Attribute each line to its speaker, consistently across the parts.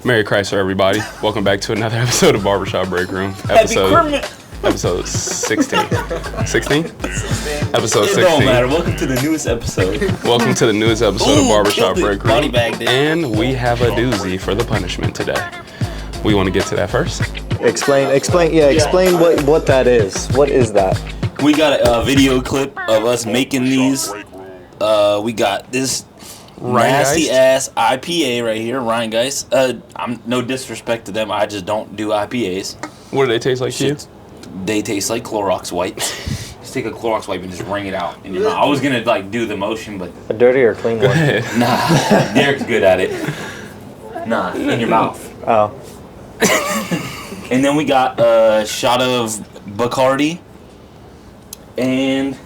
Speaker 1: Merry Chrysler, everybody. Welcome back to another episode of Barbershop Breakroom. Episode 16. 16? Episode 16.
Speaker 2: It don't matter. Welcome to the newest episode.
Speaker 1: Welcome to the newest episode of Barbershop Breakroom.
Speaker 2: Body bag day.
Speaker 1: And we have a doozy for the punishment today. We want to get to that first.
Speaker 3: Explain what that is. What is that?
Speaker 2: We got a video clip of us making these. We got this nasty ass IPA right here, Rheingeist. I'm no disrespect to them. I just don't do IPAs.
Speaker 1: What do they taste like to you?
Speaker 2: They taste like Clorox wipes. Just take a Clorox wipe and just wring it out in your mouth. I was gonna do the motion, but
Speaker 3: A dirty or clean one?
Speaker 2: nah. Derek's good at it. Nah, in your mouth.
Speaker 3: Oh.
Speaker 2: And then we got a shot of Bacardi and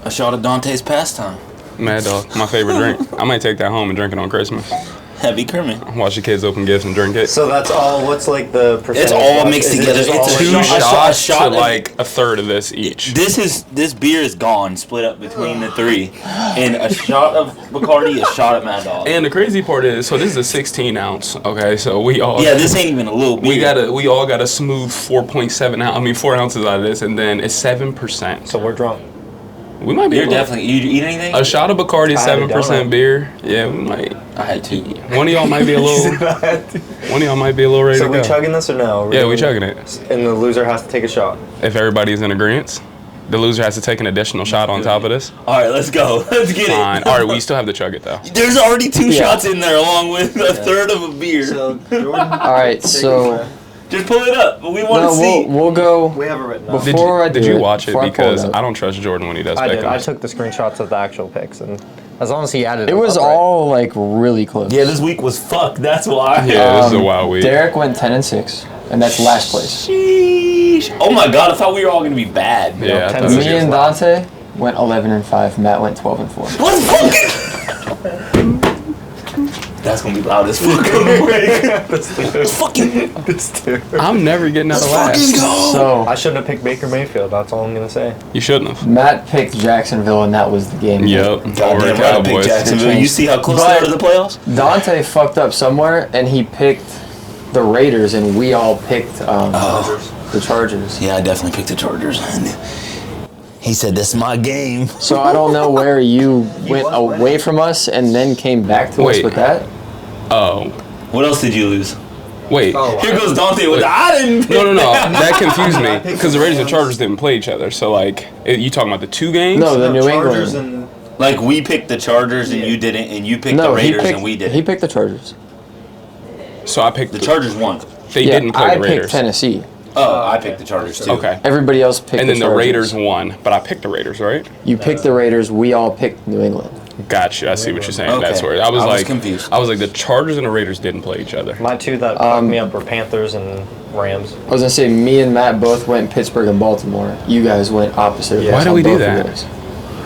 Speaker 2: a shot of Dante's Pastime.
Speaker 1: Mad Dog, my favorite drink. I might take that home and drink it on Christmas.
Speaker 2: Heavy Kermit.
Speaker 1: Watch the kids open gifts and drink it.
Speaker 3: So that's all. What's like the percentage?
Speaker 2: It's all mixed together.
Speaker 1: It's two
Speaker 2: a
Speaker 1: shots
Speaker 2: shot
Speaker 1: to like a third of this each.
Speaker 2: This beer is gone, split up between the three, and a shot of Bacardi, a shot of Mad Dog.
Speaker 1: And the crazy part is, so this is a 16 ounce. Okay, so we all
Speaker 2: this ain't even a little beer.
Speaker 1: we all got a smooth 4.7 ounce. I mean 4 ounces out of this, and then it's 7%.
Speaker 3: So we're drunk.
Speaker 1: We might be.
Speaker 2: You're definitely. You eat anything?
Speaker 1: A shot of Bacardi, 7% beer. Yeah, we might.
Speaker 2: I had two.
Speaker 1: One of y'all might be a little. One of y'all might be a little ready
Speaker 3: So
Speaker 1: to
Speaker 3: we
Speaker 1: go.
Speaker 3: chugging this or no?
Speaker 1: Yeah, we chugging it.
Speaker 3: And the loser has to take a shot.
Speaker 1: If everybody's in agreement, the loser has to take an additional shot on top of this.
Speaker 2: All right, let's go. Let's get
Speaker 1: Fine.
Speaker 2: it.
Speaker 1: All right, we still have to chug it though.
Speaker 2: There's already two shots in there, along with a third of a beer.
Speaker 3: So Jordan.
Speaker 4: All right, so
Speaker 2: Just pull it up. We want to see.
Speaker 4: we'll go.
Speaker 3: We have it written down.
Speaker 1: Did you watch it?
Speaker 4: before I pull
Speaker 1: Because
Speaker 4: up.
Speaker 1: I don't trust Jordan when he does
Speaker 3: I did.
Speaker 1: pick
Speaker 3: I
Speaker 1: them.
Speaker 3: took the screenshots of the actual picks, and as long as he added
Speaker 4: It was all like really close.
Speaker 2: Yeah, this week was fucked. That's why.
Speaker 1: Yeah, this is a wild week.
Speaker 4: Derek went 10-6, and that's last place.
Speaker 2: Sheesh. Oh my god, I thought we were all gonna be bad.
Speaker 1: Yeah, I thought it
Speaker 4: Me
Speaker 1: was
Speaker 4: and Dante went 11-5. Matt went 12-4.
Speaker 2: Let's fucking. That's gonna be loud as fuck. Let's fucking.
Speaker 1: I'm never getting out of last.
Speaker 4: So
Speaker 3: I shouldn't have picked Baker Mayfield. That's all I'm gonna say.
Speaker 1: You shouldn't have.
Speaker 4: Matt picked Jacksonville, and that was the game.
Speaker 1: Yep.
Speaker 2: Goddamn right, I picked Jacksonville. You see how close they are to the playoffs?
Speaker 4: Dante fucked up somewhere, and he picked the Raiders, and we all picked the Chargers.
Speaker 2: Yeah, I definitely picked the Chargers. He said, "This is my game."
Speaker 4: So I don't know where you went away from us and then came back to us with that.
Speaker 1: Oh.
Speaker 2: What else did you lose?
Speaker 1: Wait.
Speaker 2: Here goes Dante with the, I didn't pick.
Speaker 1: No. That confused me because the Raiders and Chargers didn't play each other. So like, you talking about the two games?
Speaker 4: No, the New
Speaker 3: Chargers
Speaker 4: England.
Speaker 2: Like we picked the Chargers and you didn't, and you picked the Raiders and we didn't.
Speaker 4: He picked the Chargers.
Speaker 1: So I picked
Speaker 2: The Chargers won.
Speaker 1: They didn't play
Speaker 4: I
Speaker 1: the Raiders.
Speaker 4: picked Tennessee.
Speaker 2: Oh, I picked the Chargers too.
Speaker 1: Okay.
Speaker 4: Everybody else picked
Speaker 1: And then the
Speaker 4: Chargers.
Speaker 1: Raiders won, but I picked the Raiders, right?
Speaker 4: You picked the Raiders. We all picked New England.
Speaker 1: Gotcha. I see what you're saying.
Speaker 2: Okay.
Speaker 1: That's where I was
Speaker 2: confused.
Speaker 1: I was like, the Chargers and the Raiders didn't play each other.
Speaker 3: My two that fucked me up were Panthers and Rams.
Speaker 4: I was gonna say me and Matt both went Pittsburgh and Baltimore. You guys went opposite. of us
Speaker 1: Why did
Speaker 4: on
Speaker 1: we do
Speaker 4: both of
Speaker 1: that?
Speaker 4: those.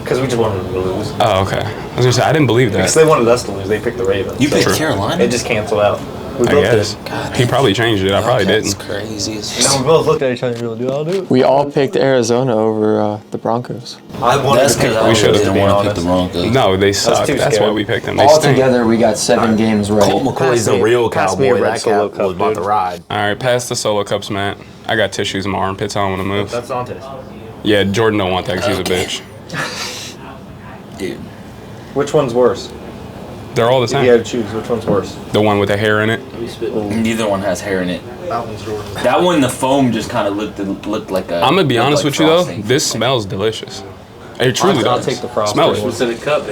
Speaker 3: Because we just wanted them to lose.
Speaker 1: Oh, okay. I was gonna say I didn't believe
Speaker 3: Because
Speaker 1: that.
Speaker 3: they wanted us to lose. They picked the Ravens.
Speaker 2: You picked
Speaker 1: True.
Speaker 2: Carolina.
Speaker 3: It just canceled out. We
Speaker 1: I
Speaker 3: both
Speaker 1: guess
Speaker 3: did.
Speaker 1: he probably changed it. I probably
Speaker 2: That's
Speaker 1: didn't.
Speaker 2: crazy.
Speaker 3: No, we both looked at each other and we were like, I'll do it.
Speaker 4: We all picked Arizona over the Broncos.
Speaker 3: I wanted
Speaker 2: That's
Speaker 3: to pick
Speaker 2: because
Speaker 3: the
Speaker 2: I
Speaker 1: We should've,
Speaker 2: didn't
Speaker 3: to be
Speaker 2: want to pick
Speaker 3: honest.
Speaker 2: the Broncos.
Speaker 1: No, they suck.
Speaker 3: too
Speaker 1: That's
Speaker 3: scary.
Speaker 1: why we picked them. They
Speaker 4: All
Speaker 1: stink.
Speaker 4: together, we got 7 games right.
Speaker 5: Colt McCoy's a real
Speaker 3: pass me a
Speaker 5: cowboy.
Speaker 3: red
Speaker 5: That
Speaker 3: solo
Speaker 5: cat was
Speaker 3: cup,
Speaker 5: about
Speaker 3: dude.
Speaker 5: to ride.
Speaker 1: All right, pass the solo cups, Matt. I got tissues in my armpits. I don't want to move.
Speaker 3: That's Dante's.
Speaker 1: Yeah, Jordan don't want that because he's a bitch.
Speaker 2: Dude.
Speaker 3: Which one's worse?
Speaker 1: They're all the
Speaker 3: If you had
Speaker 1: same.
Speaker 3: to choose, which one's worse?
Speaker 1: The one with the hair in it.
Speaker 2: Neither one has hair in it.
Speaker 3: That one's Jordan.
Speaker 2: That one, the foam just kind of looked like a.
Speaker 1: I'm gonna be
Speaker 2: looked
Speaker 1: honest
Speaker 2: like
Speaker 1: with you though.
Speaker 2: frosting.
Speaker 1: This smells delicious. It truly
Speaker 3: I'll
Speaker 1: does.
Speaker 3: take the frosting
Speaker 1: Smell
Speaker 3: one.
Speaker 1: it.
Speaker 6: in a cup.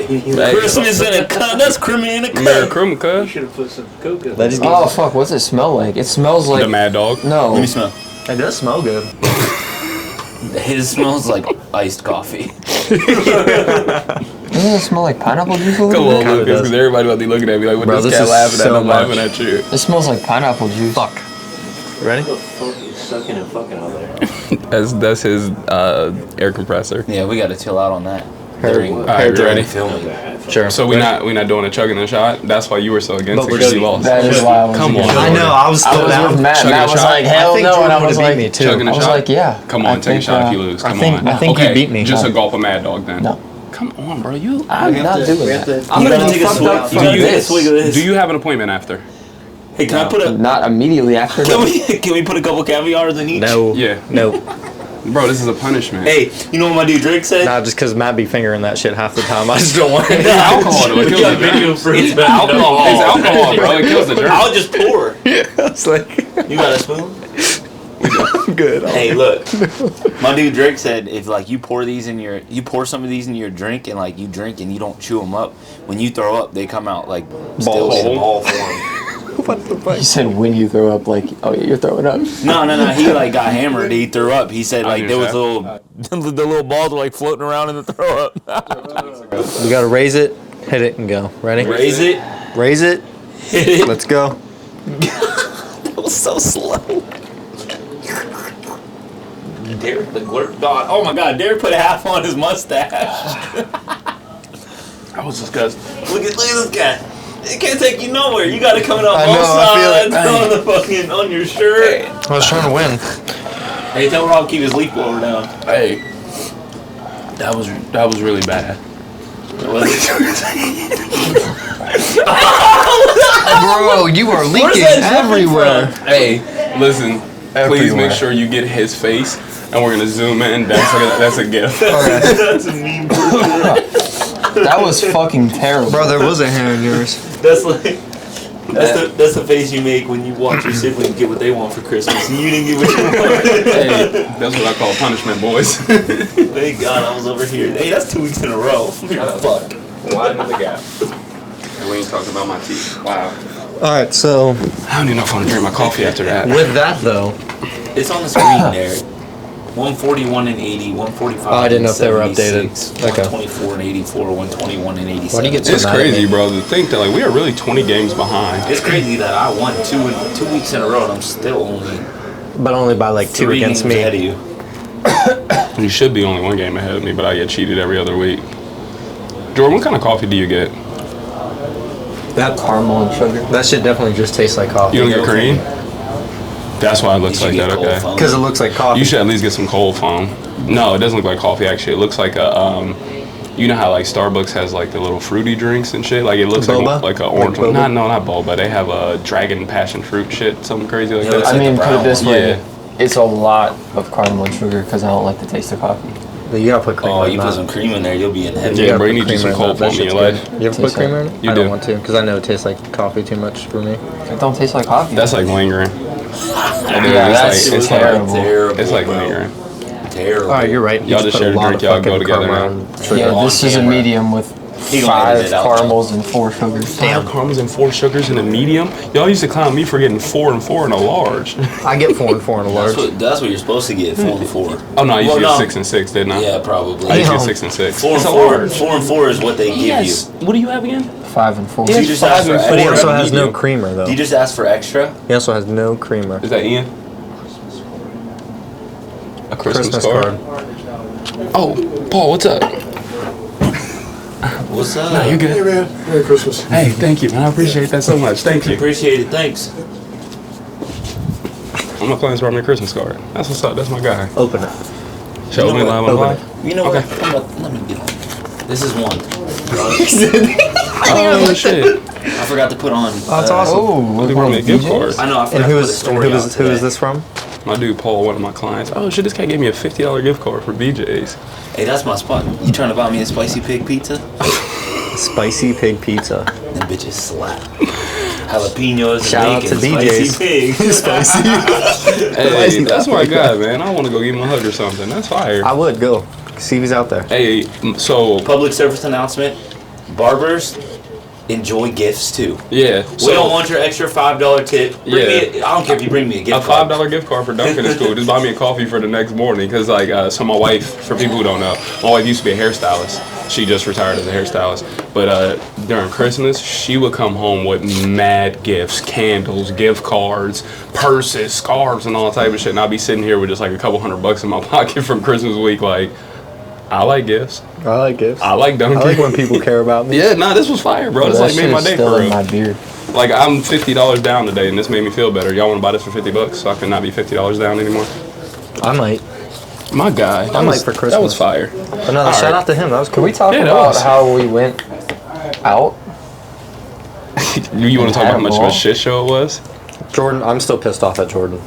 Speaker 2: Christmas in a cup. That's creamy in a
Speaker 1: Merry
Speaker 2: cup.
Speaker 1: Crum, cuz.
Speaker 6: Should have put some cocoa.
Speaker 3: That is
Speaker 4: Oh fuck! What's it smell like? It smells like
Speaker 1: The Mad Dog.
Speaker 4: no.
Speaker 2: Let me smell.
Speaker 3: It does smell good.
Speaker 2: His smells like iced coffee.
Speaker 4: Doesn't it smell like pineapple juice a little
Speaker 1: Come on,
Speaker 4: bit?
Speaker 3: Kinda
Speaker 1: Lucas,
Speaker 3: does.
Speaker 1: because everybody about to be looking at me like, what
Speaker 3: Bro,
Speaker 1: this
Speaker 3: this
Speaker 1: cat
Speaker 3: is
Speaker 1: laughing at?
Speaker 3: so
Speaker 1: I'm laughing
Speaker 3: much.
Speaker 1: at you.
Speaker 4: It smells like pineapple juice.
Speaker 3: Fuck. Ready?
Speaker 6: What the fuck is sucking and fucking out there?
Speaker 1: That's his air compressor.
Speaker 2: Yeah, we got to chill out on that.
Speaker 1: All right, you ready?
Speaker 2: Filming.
Speaker 3: Sure.
Speaker 1: So we not doing a chugging a shot. That's why you were so against
Speaker 3: But
Speaker 1: it
Speaker 3: we're
Speaker 1: because you
Speaker 3: just-
Speaker 1: lost.
Speaker 4: That is why I was
Speaker 1: Come on.
Speaker 4: against it.
Speaker 3: I know. I was
Speaker 4: I
Speaker 3: still
Speaker 4: was
Speaker 3: down.
Speaker 4: with Matt.
Speaker 1: Chugging
Speaker 4: Matt
Speaker 1: a
Speaker 4: was
Speaker 1: shot?
Speaker 4: like,
Speaker 3: I
Speaker 4: hell
Speaker 3: think
Speaker 4: no, and I
Speaker 3: Jordan
Speaker 4: was
Speaker 3: would've
Speaker 4: like,
Speaker 3: beat me too.
Speaker 1: Chugging a
Speaker 4: I was
Speaker 1: shot?
Speaker 4: like, yeah.
Speaker 1: Come on, take a shot if you lose. Come
Speaker 3: I think
Speaker 1: on.
Speaker 3: you
Speaker 1: Okay,
Speaker 3: beat me.
Speaker 1: Just
Speaker 4: No.
Speaker 1: a gulp of Mad Dog then.
Speaker 4: No.
Speaker 1: Come on, bro. I'm
Speaker 4: not doing that. I'm
Speaker 2: You
Speaker 4: gonna
Speaker 2: gotta
Speaker 4: be
Speaker 2: take a
Speaker 4: fucked
Speaker 2: swig.
Speaker 4: up
Speaker 2: You
Speaker 4: from
Speaker 2: gotta take a
Speaker 4: this.
Speaker 2: swig of this.
Speaker 1: Do you have an appointment after?
Speaker 2: Hey, can I put a?
Speaker 4: Not immediately after.
Speaker 2: Can we put a couple caviars in each?
Speaker 3: No.
Speaker 1: Yeah.
Speaker 3: No.
Speaker 1: Bro, this is a punishment.
Speaker 2: Hey, you know what my dude Drake said?
Speaker 3: Nah, just because Matt be fingering that shit half the time. I just don't want it.
Speaker 1: It's alcohol, though. It kills the germs. It's alcohol. It's alcohol, bro. It kills the germs.
Speaker 2: I'll just pour.
Speaker 3: It's like,
Speaker 2: You got a spoon?
Speaker 3: I'm good.
Speaker 2: Hey, look. My dude Drake said if like you pour some of these in your drink and like you drink and you don't chew them up, when you throw up they come out like still in ball form.
Speaker 3: What the fuck?
Speaker 4: You said when you throw up, like, oh yeah, you're throwing up.
Speaker 2: No. He like got hammered. He threw up. He said like there was the little balls were like floating around in the throw up.
Speaker 3: We gotta raise it, hit it, and go. Ready?
Speaker 2: Raise it.
Speaker 3: Raise it.
Speaker 2: Hit it.
Speaker 3: Let's go.
Speaker 2: That was so slow. Derek the Glurp God. Oh my God, Derek put half on his mustache.
Speaker 1: That was disgusting.
Speaker 2: Look at this guy. It can't take you nowhere. You gotta come in on
Speaker 3: I
Speaker 2: both
Speaker 3: know, I feel
Speaker 2: sides
Speaker 3: it.
Speaker 2: on the fucking on your shirt.
Speaker 3: I was trying to win.
Speaker 2: Hey, tell Rob to keep his leaf blower down.
Speaker 1: Hey, that was really bad.
Speaker 3: Bro, you are leaking
Speaker 2: that
Speaker 3: everywhere.
Speaker 1: Hey, listen. Please
Speaker 3: Everywhere.
Speaker 1: make sure you get his face, and we're gonna zoom in. That's a gift.
Speaker 2: That's a meme.
Speaker 4: That was fucking terrible.
Speaker 3: Bro, there was a hair in yours.
Speaker 2: That's like. That's the face you make when you watch your siblings get what they want for Christmas and you didn't get what you wanted.
Speaker 1: Hey, that's what I call punishment, boys.
Speaker 2: Thank God I was over here. Hey, that's 2 weeks in a row. Fuck.
Speaker 1: Widen the gap. And we ain't talking about my teeth. Wow.
Speaker 3: Alright, so
Speaker 1: I don't even know if I want to drink my coffee after that.
Speaker 3: with that though,
Speaker 2: It's on the screen there. 141 and 80, 145
Speaker 3: Oh, I didn't know if they were
Speaker 2: 76,
Speaker 3: updated. Okay.
Speaker 2: 124 and 84, 121 and 87.
Speaker 3: Why do you get so
Speaker 1: It's
Speaker 3: mad at
Speaker 1: crazy,
Speaker 3: me?
Speaker 1: bro, to think that like we are really 20 games behind.
Speaker 2: It's crazy that I won 2 weeks in a row and I'm still only
Speaker 3: But only by like 2
Speaker 2: 3
Speaker 3: against
Speaker 2: games
Speaker 3: me.
Speaker 2: ahead of you.
Speaker 1: You should be only 1 game ahead of me, but I get cheated every other week. Jordan, what kind of coffee do you get?
Speaker 3: That caramel and sugar. That shit definitely just tastes like coffee.
Speaker 1: You don't get cream? That's why it looks
Speaker 2: You should
Speaker 1: like
Speaker 2: get
Speaker 1: that,
Speaker 2: cold
Speaker 1: okay.
Speaker 2: foam.
Speaker 3: Because it looks like coffee.
Speaker 1: You should at least get some cold foam. No, it doesn't look like coffee actually. It looks like a you know how like Starbucks has like the little fruity drinks and shit? Like it looks
Speaker 3: Boba?
Speaker 1: like an orange
Speaker 3: Like
Speaker 1: one.
Speaker 3: boba?
Speaker 1: Not boba. They have a dragon passion fruit shit, something crazy like
Speaker 2: Yeah,
Speaker 1: that.
Speaker 2: it's
Speaker 4: I
Speaker 2: like
Speaker 4: mean,
Speaker 2: the
Speaker 4: put
Speaker 2: brown
Speaker 4: it this
Speaker 2: one.
Speaker 4: way.
Speaker 1: Yeah.
Speaker 4: It's a lot of caramel and sugar because I don't like the taste of coffee.
Speaker 3: But you gotta put creamer
Speaker 2: Oh,
Speaker 3: in
Speaker 2: you
Speaker 3: that.
Speaker 2: put some cream in there, you'll be in heaven.
Speaker 1: Yeah,
Speaker 3: gotta
Speaker 1: bro, you
Speaker 3: put
Speaker 1: need you some
Speaker 3: creamer in
Speaker 1: cold
Speaker 3: that.
Speaker 1: foam in
Speaker 3: That
Speaker 1: your
Speaker 3: shit's
Speaker 1: life.
Speaker 3: good. You ever put
Speaker 4: Tastes
Speaker 3: creamer in
Speaker 4: like-
Speaker 3: it?
Speaker 1: You
Speaker 3: I
Speaker 1: do.
Speaker 3: don't want to because I know it tastes like coffee too much for me.
Speaker 4: It don't taste like coffee.
Speaker 1: That's like lingering.
Speaker 4: yeah, that's
Speaker 1: it's
Speaker 4: terrible.
Speaker 2: Terrible.
Speaker 1: It's like
Speaker 2: bro.
Speaker 1: lingering.
Speaker 2: Terrible.
Speaker 3: Alright, you're right. You
Speaker 1: Y'all just
Speaker 3: put
Speaker 1: share a
Speaker 3: lot
Speaker 1: drink,
Speaker 3: of
Speaker 1: y'all go
Speaker 3: fucking
Speaker 1: together
Speaker 3: caramel
Speaker 1: now.
Speaker 3: and sugar.
Speaker 4: Yeah,
Speaker 2: on
Speaker 4: this is a
Speaker 2: camera.
Speaker 4: medium with
Speaker 2: He gonna
Speaker 4: 5
Speaker 2: edit it out.
Speaker 4: caramels and 4 sugars.
Speaker 1: 5 caramels and 4 sugars in a medium? Y'all used to clown me for getting 4 and 4 in a large.
Speaker 3: I get 4 and 4 in a large.
Speaker 2: That's what you're supposed to get, 4 and 4.
Speaker 1: Oh no, I used to
Speaker 2: Well,
Speaker 1: get
Speaker 2: no.
Speaker 1: 6 and 6, didn't I?
Speaker 2: Yeah, probably.
Speaker 1: I used to get
Speaker 3: Damn.
Speaker 1: 6 and 6.
Speaker 2: 4 and
Speaker 1: It's a
Speaker 2: 4.
Speaker 1: large.
Speaker 2: 4 and 4 is what they give you.
Speaker 1: What do you have again?
Speaker 4: 5 and 4.
Speaker 2: Do you just
Speaker 1: Five
Speaker 2: ask for
Speaker 1: and four.
Speaker 3: But he
Speaker 2: extra?
Speaker 3: also has no
Speaker 1: medium.
Speaker 3: creamer though.
Speaker 2: Do you just ask for extra?
Speaker 3: He also has no creamer.
Speaker 1: Is that Ian? A Christmas card. Oh, Paul, what's up?
Speaker 2: What's up?
Speaker 1: No, you good?
Speaker 5: Hey man, Merry Christmas.
Speaker 1: Hey, thank you, man. I appreciate that so much. Thank you.
Speaker 2: Appreciate it, thanks.
Speaker 1: I'm not playing brought me a Christmas card. That's what's up. That's my guy.
Speaker 3: Open it.
Speaker 1: Show me live on
Speaker 3: Open
Speaker 1: live.
Speaker 2: You know
Speaker 1: Okay.
Speaker 2: what? Let me get on. This is one.
Speaker 1: Oh shit!
Speaker 2: I forgot to put on.
Speaker 3: That's awesome.
Speaker 4: Oh,
Speaker 1: They brought me a gift card.
Speaker 2: I know. I
Speaker 3: And
Speaker 2: forgot
Speaker 3: who
Speaker 2: to put a
Speaker 3: is
Speaker 2: story out
Speaker 3: who
Speaker 2: today.
Speaker 3: is this from?
Speaker 1: My dude Paul, one of my clients. Oh shit! This guy gave me a $50 gift card for BJ's.
Speaker 2: Hey, that's my spot. You trying to buy me a spicy pig pizza?
Speaker 3: Spicy pig pizza.
Speaker 2: Them bitches slap. Jalapenos
Speaker 3: Shout out
Speaker 2: and
Speaker 3: to
Speaker 2: bacon,
Speaker 3: BJ's.
Speaker 2: spicy pig.
Speaker 1: Hey, that's my guy, man. I want to go give him a hug or something. That's fire.
Speaker 3: I would go. See if he's out there.
Speaker 1: Hey, so
Speaker 2: Public service announcement: barbers enjoy gifts too.
Speaker 1: yeah,
Speaker 2: We don't want your extra $5 tip. Bring me I don't care if you bring me a
Speaker 1: a
Speaker 2: gift card.
Speaker 1: $5 gift card for Dunkin' is cool. Just buy me a coffee for the next morning. Cause like, so my wife, for people who don't know, my wife used to be a hairstylist. She just retired as a hairstylist. But during Christmas, she would come home with mad gifts, candles, gift cards, purses, scarves, and all type of shit. And I'd be sitting here with just like a couple $100 in my pocket from Christmas week. Like, I like gifts.
Speaker 3: I like gifts.
Speaker 1: I like Dunkin'.
Speaker 3: I like when people care about me.
Speaker 1: Yeah, nah, this was fire, bro. This
Speaker 4: that
Speaker 1: like made
Speaker 4: shit
Speaker 1: my
Speaker 4: is
Speaker 1: day
Speaker 4: still
Speaker 1: for
Speaker 4: in
Speaker 1: real.
Speaker 4: my beard.
Speaker 1: Like I'm $50 down today, and this made me feel better. Y'all want to buy this for $50 so I can not be $50 down anymore?
Speaker 3: I might.
Speaker 1: My guy.
Speaker 3: I'm like for Christmas.
Speaker 1: That was fire.
Speaker 3: But no, shout out to him. That was cool.
Speaker 4: Can we talk
Speaker 1: Yeah, that
Speaker 4: about
Speaker 1: was.
Speaker 4: how we went out?
Speaker 1: You want to talk about how much of
Speaker 4: Ball?
Speaker 1: a shit show it was?
Speaker 3: Jordan, I'm still pissed off at Jordan.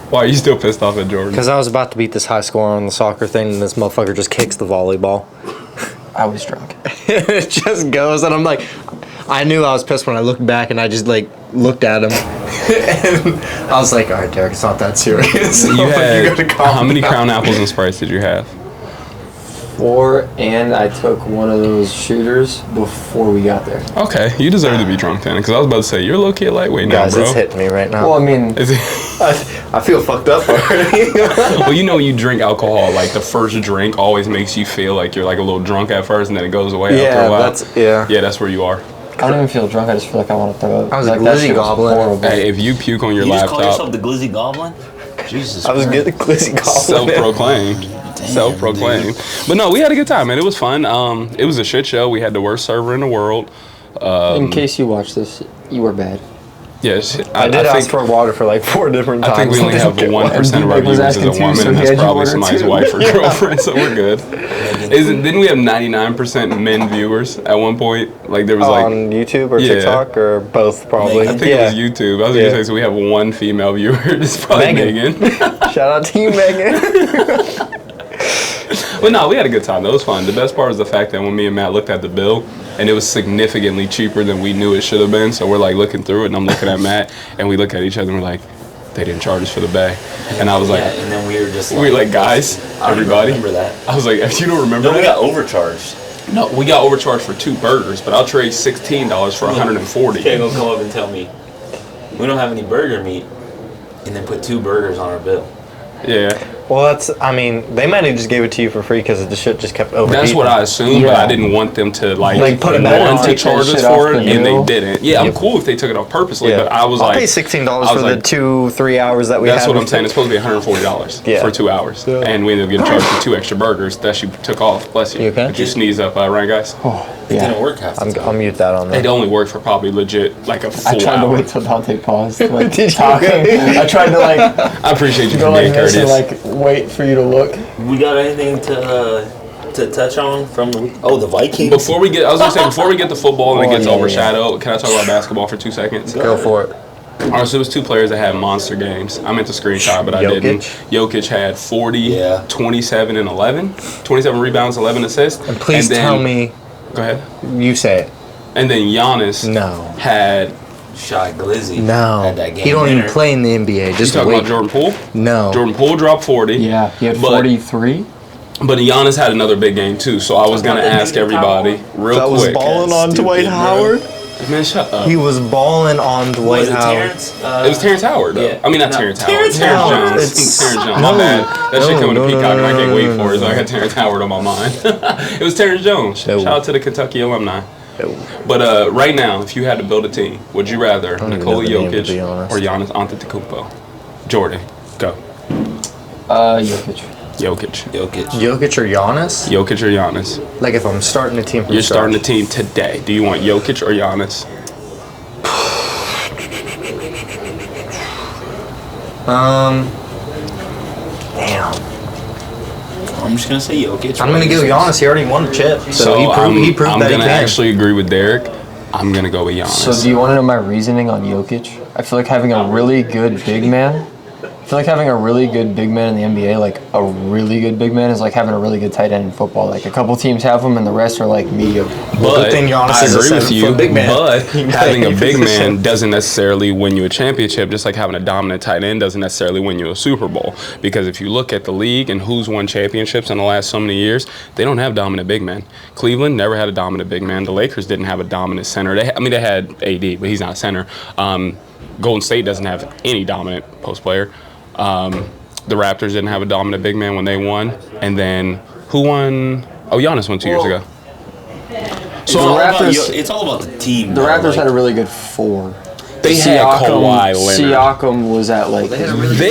Speaker 1: Why are you still pissed off at Jordan?
Speaker 3: Because I was about to beat this high score on the soccer thing, and this motherfucker just kicks the volleyball.
Speaker 4: I was drunk.
Speaker 3: It just goes, and I'm like, I knew I was pissed when I looked back, and I just like looked at him, and I was like, all right, Derek, it's not that serious.
Speaker 1: You had
Speaker 3: gotta calm
Speaker 1: how many
Speaker 3: down.
Speaker 1: Crown Apples and Sprites did you have?
Speaker 4: 4, and I took one of those shooters before we got there.
Speaker 1: Okay, you deserve to be drunk then, because I was about to say you're low key lightweight now,
Speaker 3: Guys,
Speaker 1: bro.
Speaker 3: it's hitting me right now.
Speaker 4: Well, I mean,
Speaker 1: Is it?
Speaker 3: I feel fucked up already.
Speaker 1: Well, you know when you drink alcohol, like the first drink always makes you feel like you're like a little drunk at first, and then it goes away after a while.
Speaker 3: yeah.
Speaker 1: That's where you are.
Speaker 4: I don't even feel drunk. I just feel like I want to throw up.
Speaker 3: I was
Speaker 4: like,
Speaker 3: a
Speaker 4: that
Speaker 3: glizzy
Speaker 4: shit was
Speaker 3: goblin.
Speaker 4: horrible.
Speaker 1: Hey, if you puke on your
Speaker 2: You just call yourself
Speaker 1: laptop,
Speaker 2: the Glizzy Goblin? Jesus
Speaker 3: I was
Speaker 2: Christ.
Speaker 3: getting glizzy goblin.
Speaker 1: self-proclaimed. Self-proclaimed. But no, we had a good time, man. It was fun. It was a shit show. We had the worst server in the world.
Speaker 4: In case you watch this, you were bad.
Speaker 1: Yes,
Speaker 3: I did ask for water for like 4 different times.
Speaker 1: I think we only have 1% of our
Speaker 4: Mike was
Speaker 1: viewers as a
Speaker 4: asking too,
Speaker 1: woman,
Speaker 4: so
Speaker 1: and
Speaker 4: he
Speaker 1: that's
Speaker 4: had you
Speaker 1: probably
Speaker 4: order
Speaker 1: somebody's
Speaker 4: too.
Speaker 1: wife or girlfriend, so we're good. Didn't we have 99% men viewers at one point? Like there was like,
Speaker 3: on YouTube or
Speaker 1: Yeah.
Speaker 3: TikTok or both probably.
Speaker 1: I think it was YouTube. I was
Speaker 3: Yeah.
Speaker 1: gonna say, so we have one female viewer. It's probably
Speaker 3: Megan.
Speaker 1: Megan.
Speaker 3: Shout out to you, Megan.
Speaker 1: But no, we had a good time. That was fun. The best part is the fact that when me and Matt looked at the bill, and it was significantly cheaper than we knew it should have been. So we're like looking through it, and I'm looking at Matt, and we look at each other, and we're like, they didn't charge us for the bay. And I was like,
Speaker 2: Yeah, and then we were just
Speaker 1: we were like, guys,
Speaker 2: I don't
Speaker 1: everybody.
Speaker 2: remember that.
Speaker 1: I was like, if you don't remember
Speaker 2: No, we
Speaker 1: that?
Speaker 2: got overcharged.
Speaker 1: No, we got overcharged for 2 burgers, but I'll trade $16 for 140.
Speaker 2: You can't go come up and tell me we don't have any burger meat and then put 2 burgers on our bill.
Speaker 1: Yeah,
Speaker 3: Well, I mean, they might have just gave it to you for free because the shit just kept overheating.
Speaker 1: that's what I assumed, but I
Speaker 4: Yeah.
Speaker 1: didn't want them to like
Speaker 3: put it back
Speaker 1: want
Speaker 3: on.
Speaker 1: to
Speaker 3: Take
Speaker 1: charge
Speaker 4: that
Speaker 1: us
Speaker 4: shit off
Speaker 1: for it,
Speaker 4: the
Speaker 1: and they
Speaker 4: bill.
Speaker 1: didn't. Yeah, I'm cool if they took it off purposely,
Speaker 3: Yeah.
Speaker 1: but I was
Speaker 3: I'll
Speaker 1: like,
Speaker 3: pay $16
Speaker 1: I was
Speaker 3: for the
Speaker 1: like,
Speaker 3: 2-3 hours that we had.
Speaker 1: that's what I'm saying. It's supposed to be $140
Speaker 3: Yeah.
Speaker 1: for 2 hours,
Speaker 3: Yeah.
Speaker 1: and we ended up getting charged for 2 extra burgers that she took off. Bless you.
Speaker 3: You okay?
Speaker 1: Did you sneeze up, right, guys?
Speaker 2: It
Speaker 4: Yeah.
Speaker 2: didn't work half the time.
Speaker 3: I'll mute that on
Speaker 1: It
Speaker 3: there.
Speaker 1: only worked for probably legit like a full
Speaker 4: I tried to
Speaker 1: hour.
Speaker 4: wait till Dante paused, like
Speaker 3: Did you?
Speaker 4: talking. I tried to like
Speaker 1: I appreciate you
Speaker 4: go
Speaker 1: for
Speaker 4: like
Speaker 1: being
Speaker 4: this and
Speaker 1: courteous.
Speaker 4: like wait for you to look.
Speaker 2: We got anything to touch on from the week? Oh, the Vikings.
Speaker 1: Before we get the football and it
Speaker 4: Oh,
Speaker 1: gets
Speaker 4: yeah, yeah.
Speaker 1: overshadowed, can I talk about basketball for 2 seconds?
Speaker 3: Go for it.
Speaker 1: All right, so it was 2 players that had monster games. I meant to screenshot, but I didn't. Jokic had 40,
Speaker 2: Yeah.
Speaker 1: 27, and 11. 27 rebounds, 11 assists.
Speaker 3: And please
Speaker 1: then-
Speaker 3: tell me
Speaker 1: Go ahead.
Speaker 3: you say it.
Speaker 1: And then Giannis
Speaker 3: No.
Speaker 1: had.
Speaker 2: Shy Glizzy.
Speaker 3: No.
Speaker 2: Had that game
Speaker 3: He don't even
Speaker 2: winner.
Speaker 3: play in the NBA.
Speaker 1: You
Speaker 3: Just
Speaker 1: talking
Speaker 3: wait.
Speaker 1: about Jordan Poole?
Speaker 3: No.
Speaker 1: Jordan Poole dropped 40.
Speaker 4: Yeah, he had
Speaker 1: But-
Speaker 4: 43.
Speaker 1: But Giannis had another big game too. So I was gonna
Speaker 2: About the
Speaker 1: ask
Speaker 2: nigga
Speaker 1: everybody real
Speaker 3: That was
Speaker 1: quick.
Speaker 3: balling on
Speaker 2: Stupid,
Speaker 3: Dwight
Speaker 2: bro.
Speaker 3: Howard.
Speaker 1: Man, shut up.
Speaker 3: He was balling on Dwight
Speaker 2: Was it
Speaker 3: Howard.
Speaker 2: Terrence?
Speaker 1: It was Terrence Howard, though.
Speaker 2: Yeah.
Speaker 1: I mean, not
Speaker 2: No,
Speaker 1: Terrence Howard.
Speaker 2: Terrence
Speaker 1: Terrence
Speaker 3: Howard.
Speaker 1: Jones.
Speaker 3: It's-
Speaker 1: Terrence Jones.
Speaker 3: no.
Speaker 1: My bad. That shit coming to
Speaker 3: No,
Speaker 1: Peacock, and I can't wait for it. So I
Speaker 3: no.
Speaker 1: got Terrence Howard on my mind. It was Terrence Jones.
Speaker 3: No.
Speaker 1: Shout out to the Kentucky alumni.
Speaker 3: No.
Speaker 1: But right now, if you had to build a team, would you rather
Speaker 3: don't even
Speaker 1: Nikola
Speaker 3: know the name, to be
Speaker 1: Jokic
Speaker 3: honest.
Speaker 1: or Giannis Antetokounmpo? Jordan, go.
Speaker 4: Jokic.
Speaker 1: Jokic.
Speaker 3: Jokic or Giannis?
Speaker 1: Jokic or Giannis?
Speaker 3: Like if I'm starting a team from
Speaker 1: You're
Speaker 3: scratch.
Speaker 1: starting a team today. Do you want Jokic or Giannis?
Speaker 3: Damn.
Speaker 2: I'm just gonna say Jokic.
Speaker 3: I'm gonna go Giannis. He already won the chip, so he proved
Speaker 1: I'm
Speaker 3: that he
Speaker 1: gonna
Speaker 3: can.
Speaker 1: actually agree with Derek. I'm gonna go with Giannis.
Speaker 4: So do you want to know my reasoning on Jokic? I feel like having a really good big man. I feel like having a really good big man in the NBA, like a really good big man, is like having a really good tight end in football. Like a couple teams have them, and the rest are like mediocre.
Speaker 1: But
Speaker 3: good thing Giannis
Speaker 1: I
Speaker 3: is a
Speaker 1: agree with
Speaker 3: 7
Speaker 1: you.
Speaker 3: foot big man.
Speaker 1: But
Speaker 3: He
Speaker 1: having a
Speaker 3: plays
Speaker 1: big
Speaker 3: position.
Speaker 1: man doesn't necessarily win you a championship. Just like having a dominant tight end doesn't necessarily win you a Super Bowl. Because if you look at the league and who's won championships in the last so many years, they don't have dominant big men. Cleveland never had a dominant big man. The Lakers didn't have a dominant center. They had AD, but he's not a center. Golden State doesn't have any dominant post player. The Raptors didn't have a dominant big man when they won. And then who won? Oh, Giannis won 2 years ago.
Speaker 2: So
Speaker 4: Raptors-
Speaker 2: it's all about the team.
Speaker 4: The
Speaker 2: bro.
Speaker 4: Raptors
Speaker 2: Like,
Speaker 4: had a really good 4.
Speaker 1: They had Kawhi Leonard.
Speaker 4: Siakam was at like.
Speaker 1: They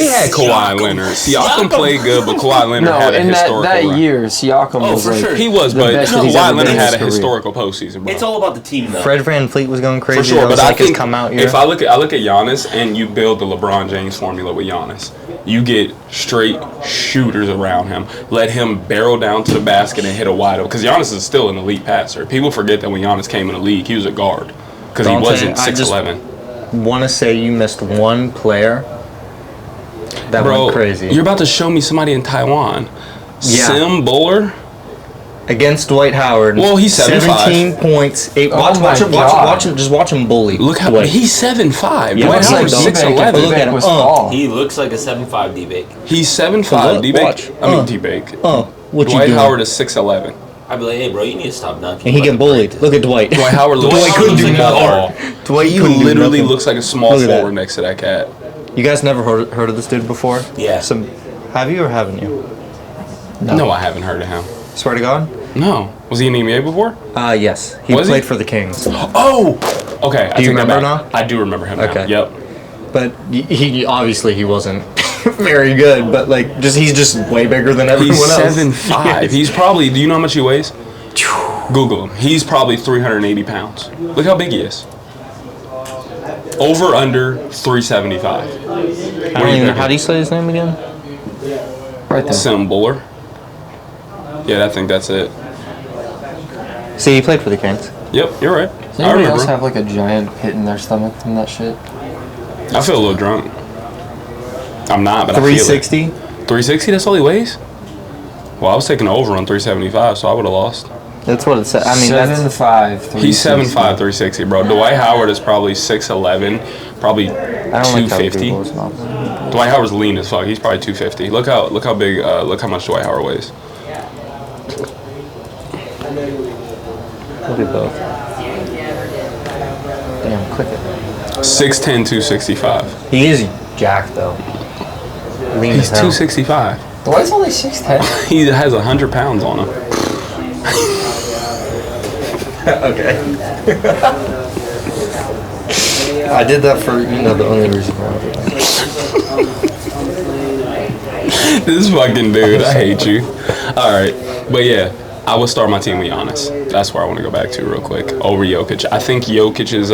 Speaker 1: had Kawhi Leonard. Siakam played good, but Kawhi Leonard
Speaker 4: No,
Speaker 1: had a
Speaker 4: in
Speaker 1: historical
Speaker 4: that
Speaker 1: run.
Speaker 4: year, Siakam was
Speaker 2: for
Speaker 4: like.
Speaker 2: sure.
Speaker 1: He was,
Speaker 4: the
Speaker 1: but
Speaker 4: best that he's
Speaker 1: Kawhi
Speaker 4: ever been
Speaker 1: Leonard
Speaker 4: in
Speaker 1: had
Speaker 4: his
Speaker 1: a
Speaker 4: career.
Speaker 1: historical postseason, bro.
Speaker 2: It's all about the team, though.
Speaker 3: Fred VanVleet was going crazy.
Speaker 1: For sure,
Speaker 3: That was
Speaker 1: but I
Speaker 3: like his
Speaker 1: think
Speaker 3: come out year.
Speaker 1: if I look at Giannis and you build the LeBron James formula with Giannis, You get straight shooters around him. Let him barrel down to the basket and hit a wide open. Because Giannis is still an elite passer. People forget that when Giannis came in the league, he was a guard. Because he wasn't 6'11".
Speaker 3: Want to say you missed one player that went crazy.
Speaker 1: You're about to show me somebody in Taiwan.
Speaker 3: Yeah.
Speaker 1: Sim Buller
Speaker 3: against Dwight Howard.
Speaker 1: Well, he's 7'5".
Speaker 3: 17 points. Just watch him bully.
Speaker 1: Look how
Speaker 3: Dwight.
Speaker 1: He's 7'5".
Speaker 3: Yeah,
Speaker 1: Dwight Howard's
Speaker 3: like
Speaker 1: 6'11".
Speaker 3: Look at him.
Speaker 2: He looks like a 7'5" D-Bake.
Speaker 1: He's 7'5". D-Bake. D-Bake.
Speaker 3: What
Speaker 1: Dwight
Speaker 3: you doing?
Speaker 1: Howard is 6'11".
Speaker 2: I'd be like, hey, bro, you need to stop dunking.
Speaker 3: And he getting bullied. Look at Dwight.
Speaker 1: Dwight Howard
Speaker 3: couldn't do
Speaker 1: nothing.
Speaker 3: Dwight
Speaker 1: He
Speaker 3: couldn't do
Speaker 1: literally
Speaker 3: nothing.
Speaker 1: looks like a small
Speaker 3: Look at that.
Speaker 1: forward next to that cat.
Speaker 3: You guys never heard of this dude before?
Speaker 2: Yeah.
Speaker 3: Have you or haven't you?
Speaker 1: No, I haven't heard of him.
Speaker 3: Swear to God?
Speaker 1: No. Was he in the NBA before?
Speaker 3: Yes. He
Speaker 1: Was he?
Speaker 3: played for the Kings.
Speaker 1: Oh! Okay.
Speaker 3: Do you remember now?
Speaker 1: I do remember him now.
Speaker 3: Okay.
Speaker 1: Yep.
Speaker 3: But he obviously he wasn't very good, but like he's just way bigger than everyone
Speaker 1: He's
Speaker 3: else.
Speaker 1: 7'5". He's probably, do you know how much he weighs? Google him. He's probably 380 pounds. Look how big he is. Over under 375.
Speaker 3: How do you say his name again?
Speaker 4: Right there.
Speaker 1: Sim Buller. Yeah, I think that's it.
Speaker 3: See, he played for the Kings.
Speaker 1: Yep, you're right.
Speaker 4: Does
Speaker 1: I
Speaker 4: anybody else
Speaker 1: remember.
Speaker 4: have like a giant pit in their stomach from that shit?
Speaker 1: I feel a little drunk. I'm not, but I feel it.
Speaker 3: 360.
Speaker 1: 360, that's all he weighs? Well, I was taking over on 375, so I would have lost.
Speaker 3: That's what it said. I mean, that's
Speaker 4: 7'5".
Speaker 1: He's 7'5", 360, bro. Dwight Howard is probably 6'11", probably
Speaker 3: I don't like how
Speaker 1: 250.
Speaker 3: Google's not.
Speaker 1: Dwight Howard's lean as fuck. He's probably 250. Look how big. Look how much Dwight Howard weighs.
Speaker 3: We'll do both. Damn, click it.
Speaker 1: 6'10", 265.
Speaker 3: He is jacked though. Lean
Speaker 1: He's
Speaker 3: as hell.
Speaker 1: 265.
Speaker 4: Dwight's only 6'10".
Speaker 1: He has 100 pounds on him.
Speaker 3: Okay. I did that for the only reason why.
Speaker 1: This fucking dude, I hate you. All right, but yeah, I would start my team with Giannis. That's where I want to go back to real quick over Jokic. I think Jokic is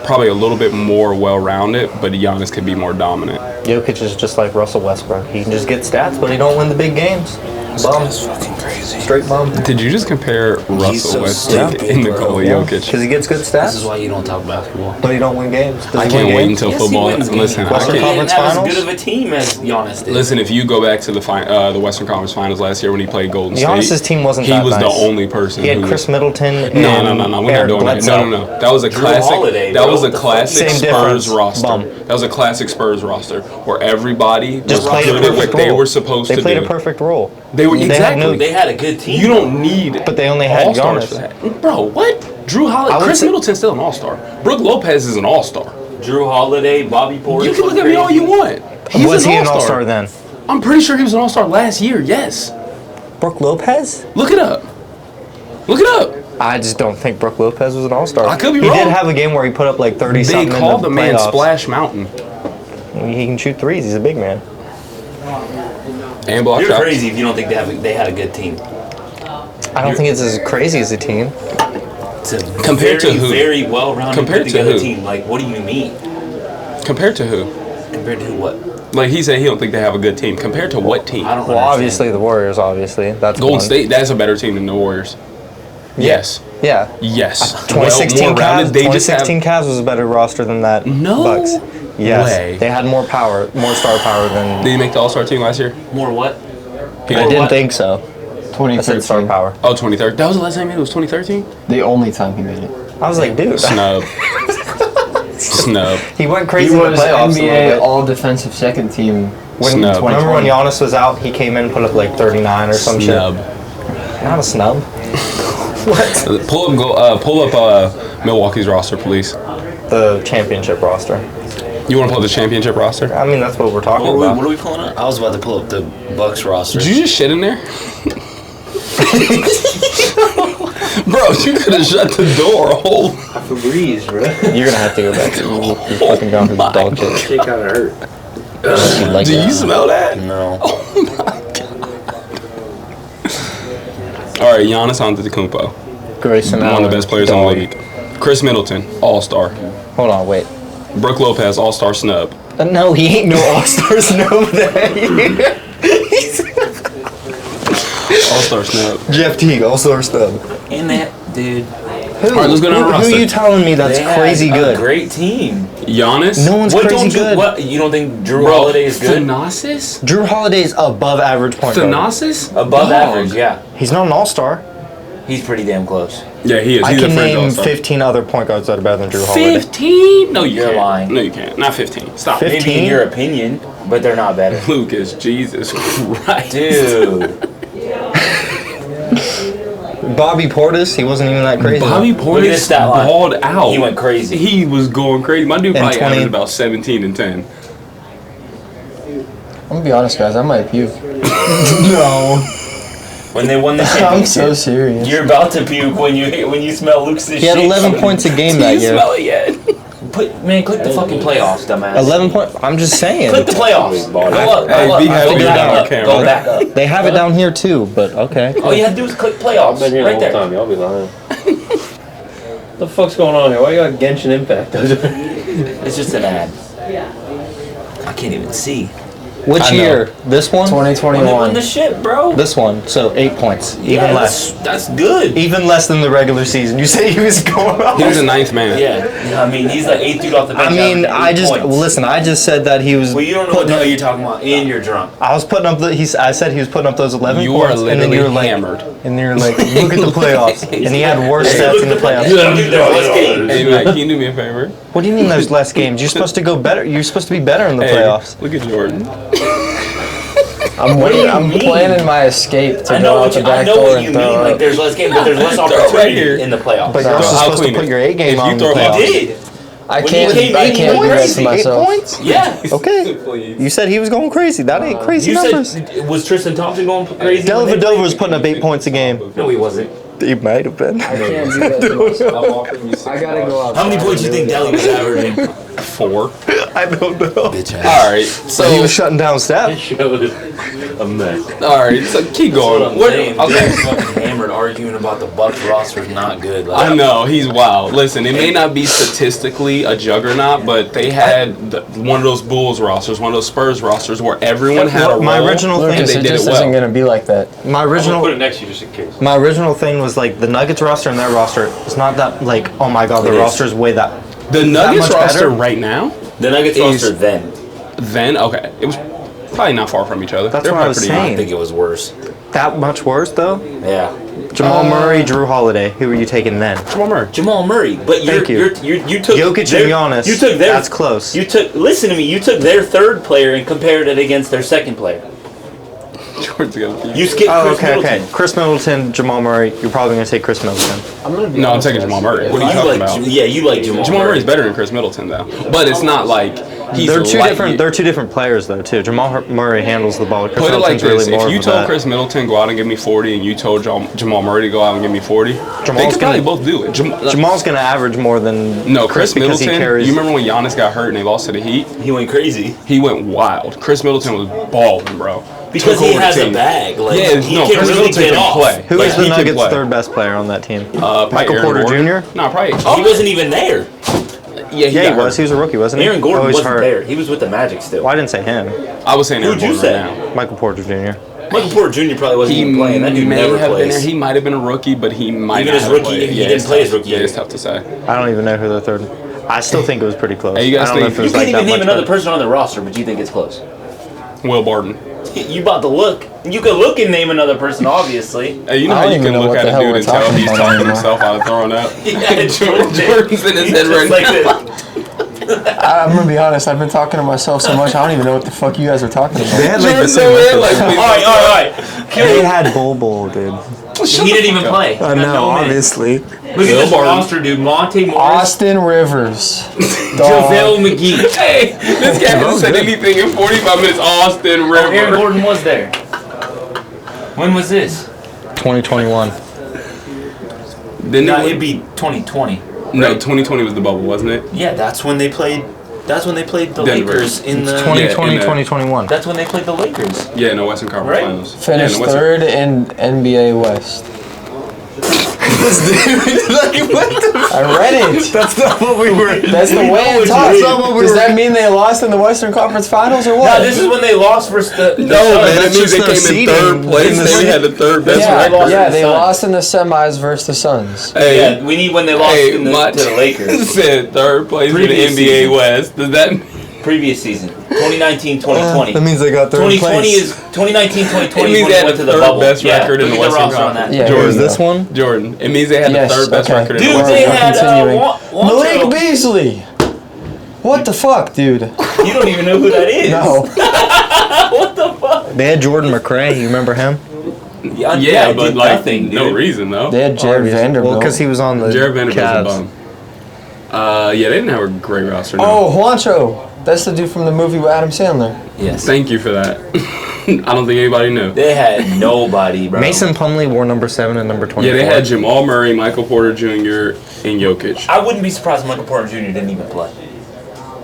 Speaker 1: probably a little bit more well-rounded, but Giannis could be more dominant.
Speaker 3: Jokic is just like Russell Westbrook. He can just get stats, but he don't win the big games. Bum.
Speaker 2: That's fucking crazy.
Speaker 3: Straight bum.
Speaker 1: Did you just compare Russell
Speaker 2: so
Speaker 1: Westbrook
Speaker 2: stupid,
Speaker 1: and
Speaker 2: bro.
Speaker 1: Nikola
Speaker 3: Yeah,
Speaker 1: Jokic?
Speaker 3: because he gets good
Speaker 2: This is
Speaker 3: stats,
Speaker 2: why you don't talk basketball.
Speaker 3: but he don't win games. Does
Speaker 1: I
Speaker 3: he
Speaker 1: can't
Speaker 3: win
Speaker 1: wait
Speaker 3: games?
Speaker 1: until football. Listen, I
Speaker 3: Western
Speaker 2: He
Speaker 1: can't.
Speaker 3: Conference
Speaker 2: didn't have
Speaker 3: Finals?
Speaker 2: as good of a team as Giannis did.
Speaker 1: Listen, if you go back to the Western Conference Finals last year when he played Golden State,
Speaker 3: Giannis's team wasn't
Speaker 1: he
Speaker 3: that
Speaker 1: was the
Speaker 3: nice.
Speaker 1: only person.
Speaker 3: He had
Speaker 1: who
Speaker 3: Chris Middleton.
Speaker 1: No,
Speaker 3: and
Speaker 1: we're not
Speaker 3: Eric
Speaker 1: doing that.
Speaker 3: Bledsoe.
Speaker 1: No. That was a classic.
Speaker 2: Holiday,
Speaker 1: that
Speaker 2: bro.
Speaker 1: was a
Speaker 2: What the fuck?
Speaker 1: classic
Speaker 3: Same
Speaker 1: Spurs
Speaker 3: difference.
Speaker 1: roster.
Speaker 3: Bum.
Speaker 1: That was a classic Spurs roster where everybody
Speaker 3: Just
Speaker 1: was
Speaker 3: played a
Speaker 1: good at what
Speaker 3: perfect
Speaker 1: they
Speaker 3: role.
Speaker 1: were supposed
Speaker 3: They
Speaker 1: to
Speaker 3: played
Speaker 1: do.
Speaker 3: a perfect role.
Speaker 1: They were
Speaker 3: They had
Speaker 1: exactly.
Speaker 3: no-
Speaker 2: They had a good team.
Speaker 1: You don't need.
Speaker 3: But they only had
Speaker 1: all-stars
Speaker 3: Giannis.
Speaker 1: for that, bro. What? Drew Holiday,
Speaker 3: I would
Speaker 1: Chris
Speaker 3: say-
Speaker 1: Middleton's still an all-star. Brooke Lopez is an all-star.
Speaker 2: Drew Holiday, Bobby Portis.
Speaker 1: You can look
Speaker 2: went
Speaker 1: at me all
Speaker 2: crazy.
Speaker 1: you want.
Speaker 3: Was he an all-star then?
Speaker 1: I'm pretty sure he was an all-star last year. Yes.
Speaker 3: Brooke Lopez?
Speaker 1: Look it up. Look it up.
Speaker 3: I just don't think Brooke Lopez was an all-star.
Speaker 1: I could be
Speaker 3: He
Speaker 1: wrong.
Speaker 3: did have a game where he put up like 30
Speaker 1: They
Speaker 3: something
Speaker 1: call
Speaker 3: in
Speaker 1: the man
Speaker 3: playoffs.
Speaker 1: Splash Mountain
Speaker 3: He can shoot threes. He's a big man.
Speaker 1: and block
Speaker 2: You're
Speaker 1: shots.
Speaker 2: crazy if you don't think they had a good team.
Speaker 3: I don't think it's as crazy as a team.
Speaker 2: It's a
Speaker 1: Compared to
Speaker 2: very,
Speaker 1: who?
Speaker 2: very well-rounded,
Speaker 1: Compared to
Speaker 2: put-together
Speaker 1: who?
Speaker 2: team. Like, what do you mean?
Speaker 1: Compared to who?
Speaker 2: Compared to what?
Speaker 1: Like he said, he don't think they have a good team. Compared to what team?
Speaker 2: I don't
Speaker 3: Well,
Speaker 2: understand.
Speaker 3: obviously the Warriors. Obviously, that's
Speaker 1: Golden
Speaker 3: one.
Speaker 1: State. That's a better team than the Warriors. Yes.
Speaker 3: Yeah.
Speaker 1: Yes.
Speaker 3: 2016
Speaker 1: Well, more rounded.
Speaker 3: Cavs.
Speaker 1: They just have
Speaker 3: 2016 Cavs was a better roster than that.
Speaker 1: No
Speaker 3: Bucks. Yes.
Speaker 1: way.
Speaker 3: They had more power, more star power than.
Speaker 1: Did he make the All-Star team last year?
Speaker 2: More what?
Speaker 1: He
Speaker 3: I
Speaker 1: did.
Speaker 3: didn't think so. I said star
Speaker 4: 2013.
Speaker 3: power.
Speaker 1: Oh, 2013. That was the last time he made it. Was 2013?
Speaker 4: The only time he made it.
Speaker 3: I was like, dude.
Speaker 1: Snub. Snub.
Speaker 3: He went
Speaker 4: He
Speaker 3: crazy in the
Speaker 4: was
Speaker 3: playoffs. a little
Speaker 4: NBA
Speaker 3: bit.
Speaker 4: All-Defensive Second Team.
Speaker 3: When,
Speaker 1: Snub.
Speaker 3: remember when Giannis was out, he came in and put up like 39 or some
Speaker 1: Snub.
Speaker 3: shit. Not a snub. What?
Speaker 1: Pull up Milwaukee's roster, please.
Speaker 3: The championship roster.
Speaker 1: You want to pull up the championship roster?
Speaker 3: I mean, that's what we're talking about.
Speaker 2: What are we pulling up? I was about to pull up the Bucks roster.
Speaker 1: Did you just shit in there? Bro, you could have shut the door. Oh,
Speaker 6: Febreze, bro.
Speaker 3: You're gonna have to go back. You're fucking down for the dog shit.
Speaker 6: Shit kinda hurt.
Speaker 3: Like
Speaker 1: do
Speaker 3: that.
Speaker 1: you smell that?
Speaker 2: No.
Speaker 1: Oh my god. All right, Giannis Antetokounmpo,
Speaker 3: Grayson
Speaker 1: one of
Speaker 3: Allen,
Speaker 1: the best players
Speaker 3: dog.
Speaker 1: in the league. Chris Middleton, All-Star.
Speaker 3: Hold on, wait.
Speaker 1: Brooke Lopez, All-Star snub.
Speaker 3: No, he ain't no All-Stars, no way.
Speaker 1: All-star snap.
Speaker 3: Jeff Teague, All-Star snub.
Speaker 2: In that, dude.
Speaker 3: Who?
Speaker 1: All right, let's go down the
Speaker 3: Who
Speaker 1: roster.
Speaker 3: are you telling me that's
Speaker 2: They had
Speaker 3: crazy
Speaker 2: a
Speaker 3: good?
Speaker 2: great team.
Speaker 1: Giannis.
Speaker 3: No one's
Speaker 2: What
Speaker 3: crazy
Speaker 2: don't you?
Speaker 3: good.
Speaker 2: What you don't think Drew Holiday is good?
Speaker 1: Thanasis?
Speaker 3: Drew Holiday's above average point guard.
Speaker 1: Thanasis?
Speaker 2: Above
Speaker 1: Dog.
Speaker 2: average, yeah.
Speaker 3: He's not an All-Star.
Speaker 2: He's pretty damn close.
Speaker 1: Yeah, he is.
Speaker 3: I
Speaker 1: He's
Speaker 3: can
Speaker 1: a fringe
Speaker 3: name
Speaker 1: all-star.
Speaker 3: 15 other point guards that are better than Drew Holiday.
Speaker 1: 15? No, you
Speaker 2: You're
Speaker 1: can't.
Speaker 2: lying.
Speaker 1: No, you can't. Not 15. Stop.
Speaker 3: 15?
Speaker 2: Maybe in your opinion, but they're not better.
Speaker 1: Lucas, Jesus Christ.
Speaker 2: Dude.
Speaker 3: Bobby Portis, he wasn't even that crazy.
Speaker 1: Bobby
Speaker 2: Look at his
Speaker 1: Portis
Speaker 2: stat line.
Speaker 1: balled out.
Speaker 2: He went crazy.
Speaker 1: He was going crazy. My dude
Speaker 3: And
Speaker 1: probably
Speaker 3: 20.
Speaker 1: averaged about 17 and 10.
Speaker 4: I'm gonna be honest, guys. I might puke.
Speaker 3: No.
Speaker 2: When they won the
Speaker 4: I'm
Speaker 2: championship,
Speaker 4: so serious.
Speaker 2: you're about to puke when you smell Luke's shit.
Speaker 3: He had 11 points a game
Speaker 1: Do
Speaker 3: that
Speaker 1: you
Speaker 3: year.
Speaker 1: smell it yet?
Speaker 2: Man, click the fucking playoffs, dumbass.
Speaker 3: 11 points. I'm just saying.
Speaker 2: Click the playoffs. Go up.
Speaker 1: Hey,
Speaker 2: Go up.
Speaker 1: be happy
Speaker 2: Go
Speaker 1: you're
Speaker 2: back
Speaker 1: down on
Speaker 2: up.
Speaker 1: camera.
Speaker 2: Go back up.
Speaker 3: They have it down here too, but okay.
Speaker 2: All you have to do is click playoffs.
Speaker 6: I've been here
Speaker 2: Right
Speaker 6: the whole
Speaker 2: there.
Speaker 6: time. Y'all be lying. The fuck's going on here? Why you got Genshin Impact?
Speaker 2: It's just an ad. I can't even see.
Speaker 3: Which
Speaker 1: I know.
Speaker 3: year? This one?
Speaker 2: When they won
Speaker 4: 2021.
Speaker 2: the shit, bro.
Speaker 3: This one. So 8 points. Even
Speaker 2: Yeah,
Speaker 3: less.
Speaker 2: That's good.
Speaker 3: Even less than the regular season. You say he was going off.
Speaker 1: He was the ninth man.
Speaker 2: Yeah, I mean, he's the 8th dude off the bench.
Speaker 3: I mean,
Speaker 2: averaging 8 points.
Speaker 3: listen. I just said that he was.
Speaker 2: Well, you don't know what the hell you're talking about, and you're drunk.
Speaker 3: I was putting up the. I said he was putting up those 11
Speaker 1: You are
Speaker 3: points, and then
Speaker 1: literally
Speaker 3: you were like,
Speaker 1: hammered.
Speaker 3: and you're like, look at the playoffs, and he had worse stats in the playoffs.
Speaker 2: Dude, there's less games.
Speaker 1: Hey, Matt, can you do me a favor?
Speaker 3: What do you mean there's less games? You're supposed to go better. You're supposed to be better in the
Speaker 1: Hey,
Speaker 3: playoffs.
Speaker 1: look at Jordan.
Speaker 4: I'm
Speaker 2: What do
Speaker 4: waiting.
Speaker 2: you
Speaker 4: I'm
Speaker 2: mean?
Speaker 4: planning my escape to
Speaker 2: I know
Speaker 4: go out
Speaker 2: what
Speaker 4: the
Speaker 2: you,
Speaker 4: back
Speaker 2: I know
Speaker 4: door
Speaker 2: what
Speaker 4: and
Speaker 2: you
Speaker 4: throw
Speaker 2: mean.
Speaker 4: up.
Speaker 2: Like there's less games, but there's less
Speaker 1: Throw it right
Speaker 2: opportunity
Speaker 1: here.
Speaker 2: in the playoffs.
Speaker 3: But you're
Speaker 4: No,
Speaker 3: also
Speaker 1: I'll
Speaker 3: supposed to
Speaker 1: clean
Speaker 3: put
Speaker 1: it.
Speaker 3: your A game
Speaker 1: If you
Speaker 3: on the
Speaker 1: throw-
Speaker 2: You
Speaker 3: playoffs.
Speaker 2: did.
Speaker 4: I
Speaker 2: When
Speaker 4: can't.
Speaker 2: you came
Speaker 4: I
Speaker 2: in,
Speaker 4: can't
Speaker 2: you
Speaker 4: do
Speaker 2: were
Speaker 4: that to
Speaker 2: crazy.
Speaker 4: myself.
Speaker 3: points?
Speaker 2: Yeah.
Speaker 3: Okay.
Speaker 1: Please.
Speaker 3: You said he was going crazy. That ain't crazy
Speaker 2: You
Speaker 3: numbers.
Speaker 2: said was Tristan Thompson going crazy?
Speaker 3: Del
Speaker 2: when they
Speaker 3: Vadova
Speaker 2: played?
Speaker 3: was putting up 8 points a game.
Speaker 2: No, he wasn't.
Speaker 3: He might have been.
Speaker 4: I can't do that to myself. I gotta go out.
Speaker 2: How many points do you think Deli was averaging?
Speaker 1: 4.
Speaker 3: I don't know.
Speaker 2: Bitch ass.
Speaker 1: All right.
Speaker 3: So he
Speaker 1: So
Speaker 3: was shutting down Steph.
Speaker 6: Show is a mess.
Speaker 1: all right. So keep going. What?
Speaker 2: Okay.
Speaker 1: Okay.
Speaker 2: Fucking hammered arguing about the Bucks roster's not good. Like,
Speaker 1: I know he's wild. Listen, it may not be statistically a juggernaut, but they had one of those Bulls rosters, one of those Spurs rosters, where everyone had a role.
Speaker 3: My original thing-
Speaker 1: and
Speaker 4: Lucas,
Speaker 1: they
Speaker 4: it
Speaker 1: did
Speaker 4: just
Speaker 1: it
Speaker 4: isn't
Speaker 1: well.
Speaker 4: gonna be like that.
Speaker 3: My
Speaker 6: I'm gonna
Speaker 3: original
Speaker 6: put it next to you just in case.
Speaker 3: My original thing was like the Nuggets roster and their roster. It's not that like, oh my god, the
Speaker 2: It is.
Speaker 3: roster is way that.
Speaker 1: The Nuggets
Speaker 3: much
Speaker 1: roster
Speaker 3: better?
Speaker 1: right now,
Speaker 2: the Nuggets
Speaker 1: Is-
Speaker 2: roster then.
Speaker 1: okay, it was probably not far from each other.
Speaker 3: That's
Speaker 1: They're
Speaker 3: what I
Speaker 1: probably
Speaker 3: was
Speaker 1: pretty
Speaker 3: saying.
Speaker 2: I think it was worse.
Speaker 3: That much worse though.
Speaker 2: Yeah.
Speaker 3: Jamal Murray, Drew Holiday. Who were you taking then?
Speaker 1: Jamal Murray.
Speaker 2: Jamal Murray, but
Speaker 3: Thank you.
Speaker 2: you took
Speaker 3: Jokic
Speaker 2: their,
Speaker 3: and Giannis.
Speaker 2: You took their
Speaker 3: That's close.
Speaker 2: You took listen to me. You took their third player and compared it against their second player.
Speaker 1: Jordan's gonna
Speaker 2: You skipped
Speaker 3: Oh,
Speaker 2: Chris
Speaker 3: okay,
Speaker 2: Middleton.
Speaker 3: okay. Chris Middleton, Jamal Murray. You're probably gonna take Chris Middleton.
Speaker 4: I'm gonna be
Speaker 1: No, I'm
Speaker 4: honest,
Speaker 1: taking
Speaker 4: guys.
Speaker 1: Jamal Murray. What are you
Speaker 2: You
Speaker 1: talking
Speaker 2: like,
Speaker 1: about?
Speaker 2: yeah, you like Jamal.
Speaker 1: Jamal
Speaker 2: Murray.
Speaker 1: Murray's better than Chris Middleton though, but it's not like he's
Speaker 3: They're two
Speaker 1: light
Speaker 3: different.
Speaker 1: year-
Speaker 3: They're two different players though too. Jamal Murray handles the ball. Chris
Speaker 1: Put it like
Speaker 3: Middleton's
Speaker 1: this:
Speaker 3: really more
Speaker 1: if you
Speaker 3: of
Speaker 1: told
Speaker 3: that.
Speaker 1: Chris Middleton go out and give me 40, and you told Jamal Murray to go out and give me 40, they
Speaker 3: Jamal's
Speaker 1: could probably
Speaker 3: gonna-
Speaker 1: both do it.
Speaker 3: Jamal's gonna average more than
Speaker 1: No, Chris
Speaker 3: because
Speaker 1: Middleton.
Speaker 3: he carries.
Speaker 1: You remember when Giannis got hurt and they lost to the Heat?
Speaker 2: He went crazy
Speaker 1: He went wild. Chris Middleton was balling, bro.
Speaker 2: because
Speaker 1: Took
Speaker 2: he
Speaker 1: over the
Speaker 2: has a
Speaker 1: team.
Speaker 2: bag. Like,
Speaker 1: Yeah,
Speaker 2: he
Speaker 1: no,
Speaker 2: can
Speaker 1: Chris
Speaker 2: really
Speaker 1: Middleton
Speaker 2: get
Speaker 1: can
Speaker 2: off.
Speaker 1: play.
Speaker 3: Who
Speaker 1: Like,
Speaker 3: is the
Speaker 1: he can
Speaker 3: Nuggets'
Speaker 1: play.
Speaker 3: third best player on that team?
Speaker 1: Probably
Speaker 3: Michael
Speaker 1: Aaron
Speaker 3: Porter
Speaker 1: Gordon.
Speaker 3: Jr.?
Speaker 1: No, probably.
Speaker 2: He wasn't even there.
Speaker 1: Yeah,
Speaker 3: Yeah,
Speaker 1: got
Speaker 3: he was.
Speaker 1: hurt.
Speaker 3: He was a rookie, wasn't he?
Speaker 2: Aaron Gordon
Speaker 3: Oh, he's
Speaker 2: wasn't
Speaker 3: hurt.
Speaker 2: there. He was with the Magic still.
Speaker 3: Well, I didn't say him.
Speaker 1: I was saying Aaron
Speaker 2: Who'd you
Speaker 1: Gordon
Speaker 2: say?
Speaker 1: right now.
Speaker 3: Michael Porter Jr.
Speaker 2: Michael Porter Jr. probably wasn't
Speaker 1: He
Speaker 2: even playing. That dude
Speaker 1: may
Speaker 2: never
Speaker 1: have been
Speaker 2: plays.
Speaker 1: there. He might have been a rookie, but he might
Speaker 2: Even
Speaker 1: not
Speaker 2: his
Speaker 1: have
Speaker 2: rookie,
Speaker 1: played.
Speaker 2: he
Speaker 1: Yeah,
Speaker 2: didn't
Speaker 1: it's
Speaker 2: play
Speaker 1: tough.
Speaker 2: his rookie
Speaker 1: Yeah,
Speaker 2: year.
Speaker 1: it's tough to say.
Speaker 3: I don't even know who the third. I still think it was pretty close.
Speaker 1: Hey, you guys
Speaker 3: I don't know
Speaker 1: think-
Speaker 3: if it was
Speaker 2: You
Speaker 3: like
Speaker 2: can't
Speaker 3: that
Speaker 2: even name
Speaker 3: much
Speaker 2: another
Speaker 3: better.
Speaker 2: person on the roster, but you think it's close.
Speaker 1: Will Barton.
Speaker 2: You about to look. You could look and name another person, obviously.
Speaker 1: Hey, you know
Speaker 4: I
Speaker 1: how
Speaker 4: don't
Speaker 1: you
Speaker 4: even
Speaker 1: can
Speaker 4: know
Speaker 1: look
Speaker 4: what
Speaker 1: at
Speaker 4: the
Speaker 1: a
Speaker 4: hell
Speaker 1: dude
Speaker 4: we're
Speaker 1: and tell
Speaker 4: talking
Speaker 1: he's
Speaker 4: about
Speaker 1: talking
Speaker 4: anymore.
Speaker 1: himself out of throwing up?
Speaker 2: Yeah,
Speaker 1: Jordan's in his head
Speaker 2: Just
Speaker 1: right
Speaker 2: like
Speaker 1: now.
Speaker 2: this.
Speaker 4: I'm gonna be honest. I've been talking to myself so much. I don't even know what the fuck you guys are talking
Speaker 3: They
Speaker 4: about.
Speaker 3: had like the
Speaker 1: Jordan's
Speaker 3: same.
Speaker 1: over here
Speaker 3: record.
Speaker 1: like,
Speaker 2: All right.
Speaker 3: They had Bol, dude.
Speaker 2: He didn't even play.
Speaker 3: I know,
Speaker 2: No minutes.
Speaker 3: obviously.
Speaker 2: Look at this
Speaker 1: Barton.
Speaker 2: roster, dude. Monte Morris,
Speaker 4: Austin Rivers. Dog.
Speaker 2: JaVale McGee.
Speaker 1: Hey, this guy hasn't said anything in 45 minutes. Austin
Speaker 2: Aaron
Speaker 1: Rivers.
Speaker 2: Gordon was there. When was this?
Speaker 3: 2021.
Speaker 1: Didn't
Speaker 2: No,
Speaker 1: it?
Speaker 2: it'd be 2020.
Speaker 1: No, 2020 was the bubble, wasn't it?
Speaker 2: Yeah, that's when they played. That's when they played the
Speaker 1: Denver.
Speaker 2: Lakers in the.
Speaker 3: 2020,
Speaker 1: in the-
Speaker 3: 2021.
Speaker 2: That's when they played the Lakers.
Speaker 1: Yeah, in the Western Conference
Speaker 2: Right.
Speaker 1: Finals.
Speaker 4: Finished
Speaker 1: yeah, in the Western-
Speaker 4: third in NBA West.
Speaker 3: this, dude. Like, what the
Speaker 4: I read it.
Speaker 3: That's not what we were.
Speaker 4: That's the way it talks. Does that mean they lost in the Western Conference Finals or what?
Speaker 6: No, this is when they lost versus the
Speaker 1: No, man,
Speaker 3: that's
Speaker 1: it means
Speaker 3: just
Speaker 1: they
Speaker 3: their
Speaker 1: came in
Speaker 3: seeding.
Speaker 1: third place. They had the third best record.
Speaker 4: Yeah, they lost in the semis versus the Suns.
Speaker 1: Hey,
Speaker 6: Yeah, we need when they lost
Speaker 1: hey,
Speaker 6: to the Lakers.
Speaker 1: said third place in the
Speaker 6: Previous
Speaker 1: NBA
Speaker 6: season.
Speaker 1: West. Does that mean?
Speaker 6: Previous season, 2019-2020.
Speaker 3: That means they got third
Speaker 6: 2020
Speaker 3: place.
Speaker 6: is 2019-2020
Speaker 1: It means
Speaker 6: when
Speaker 1: they
Speaker 6: they
Speaker 1: had
Speaker 6: went
Speaker 1: the
Speaker 6: to the
Speaker 1: third
Speaker 6: bubble.
Speaker 1: best
Speaker 6: Yeah,
Speaker 1: record in
Speaker 6: look
Speaker 1: the
Speaker 6: at
Speaker 1: Western
Speaker 6: roster on that.
Speaker 1: Conference.
Speaker 4: Yeah,
Speaker 3: It was
Speaker 4: here we
Speaker 3: this
Speaker 4: go.
Speaker 3: one.
Speaker 1: Jordan. It means they had
Speaker 4: Yes,
Speaker 1: the third best
Speaker 4: okay.
Speaker 1: record in the
Speaker 6: Dude,
Speaker 1: Western
Speaker 6: they
Speaker 1: Conference.
Speaker 6: had
Speaker 4: Continuing. Malik
Speaker 6: Juancho.
Speaker 4: Beasley. What the fuck, dude?
Speaker 6: You don't even know who that is.
Speaker 4: No.
Speaker 6: What the fuck?
Speaker 3: They had Jordan McRae. You remember him?
Speaker 1: Yeah, but
Speaker 6: did
Speaker 1: like
Speaker 6: nothing,
Speaker 1: no
Speaker 6: dude.
Speaker 1: reason though.
Speaker 4: They had Jared Vanderbilt.
Speaker 3: Well, because he was on the
Speaker 1: Jared Vanderbilt's a
Speaker 3: Cavs.
Speaker 1: bum. Yeah, they didn't have a great roster. No.
Speaker 4: Oh, Juancho. That's the dude from the movie with Adam Sandler.
Speaker 6: Yes.
Speaker 1: Thank you for that. I don't think anybody knew.
Speaker 6: They had nobody, bro.
Speaker 3: Mason Plumlee wore number 7 and number 24.
Speaker 1: Yeah, they had Jamal Murray, Michael Porter Jr., and Jokic.
Speaker 6: I wouldn't be surprised if Michael Porter Jr. didn't even play.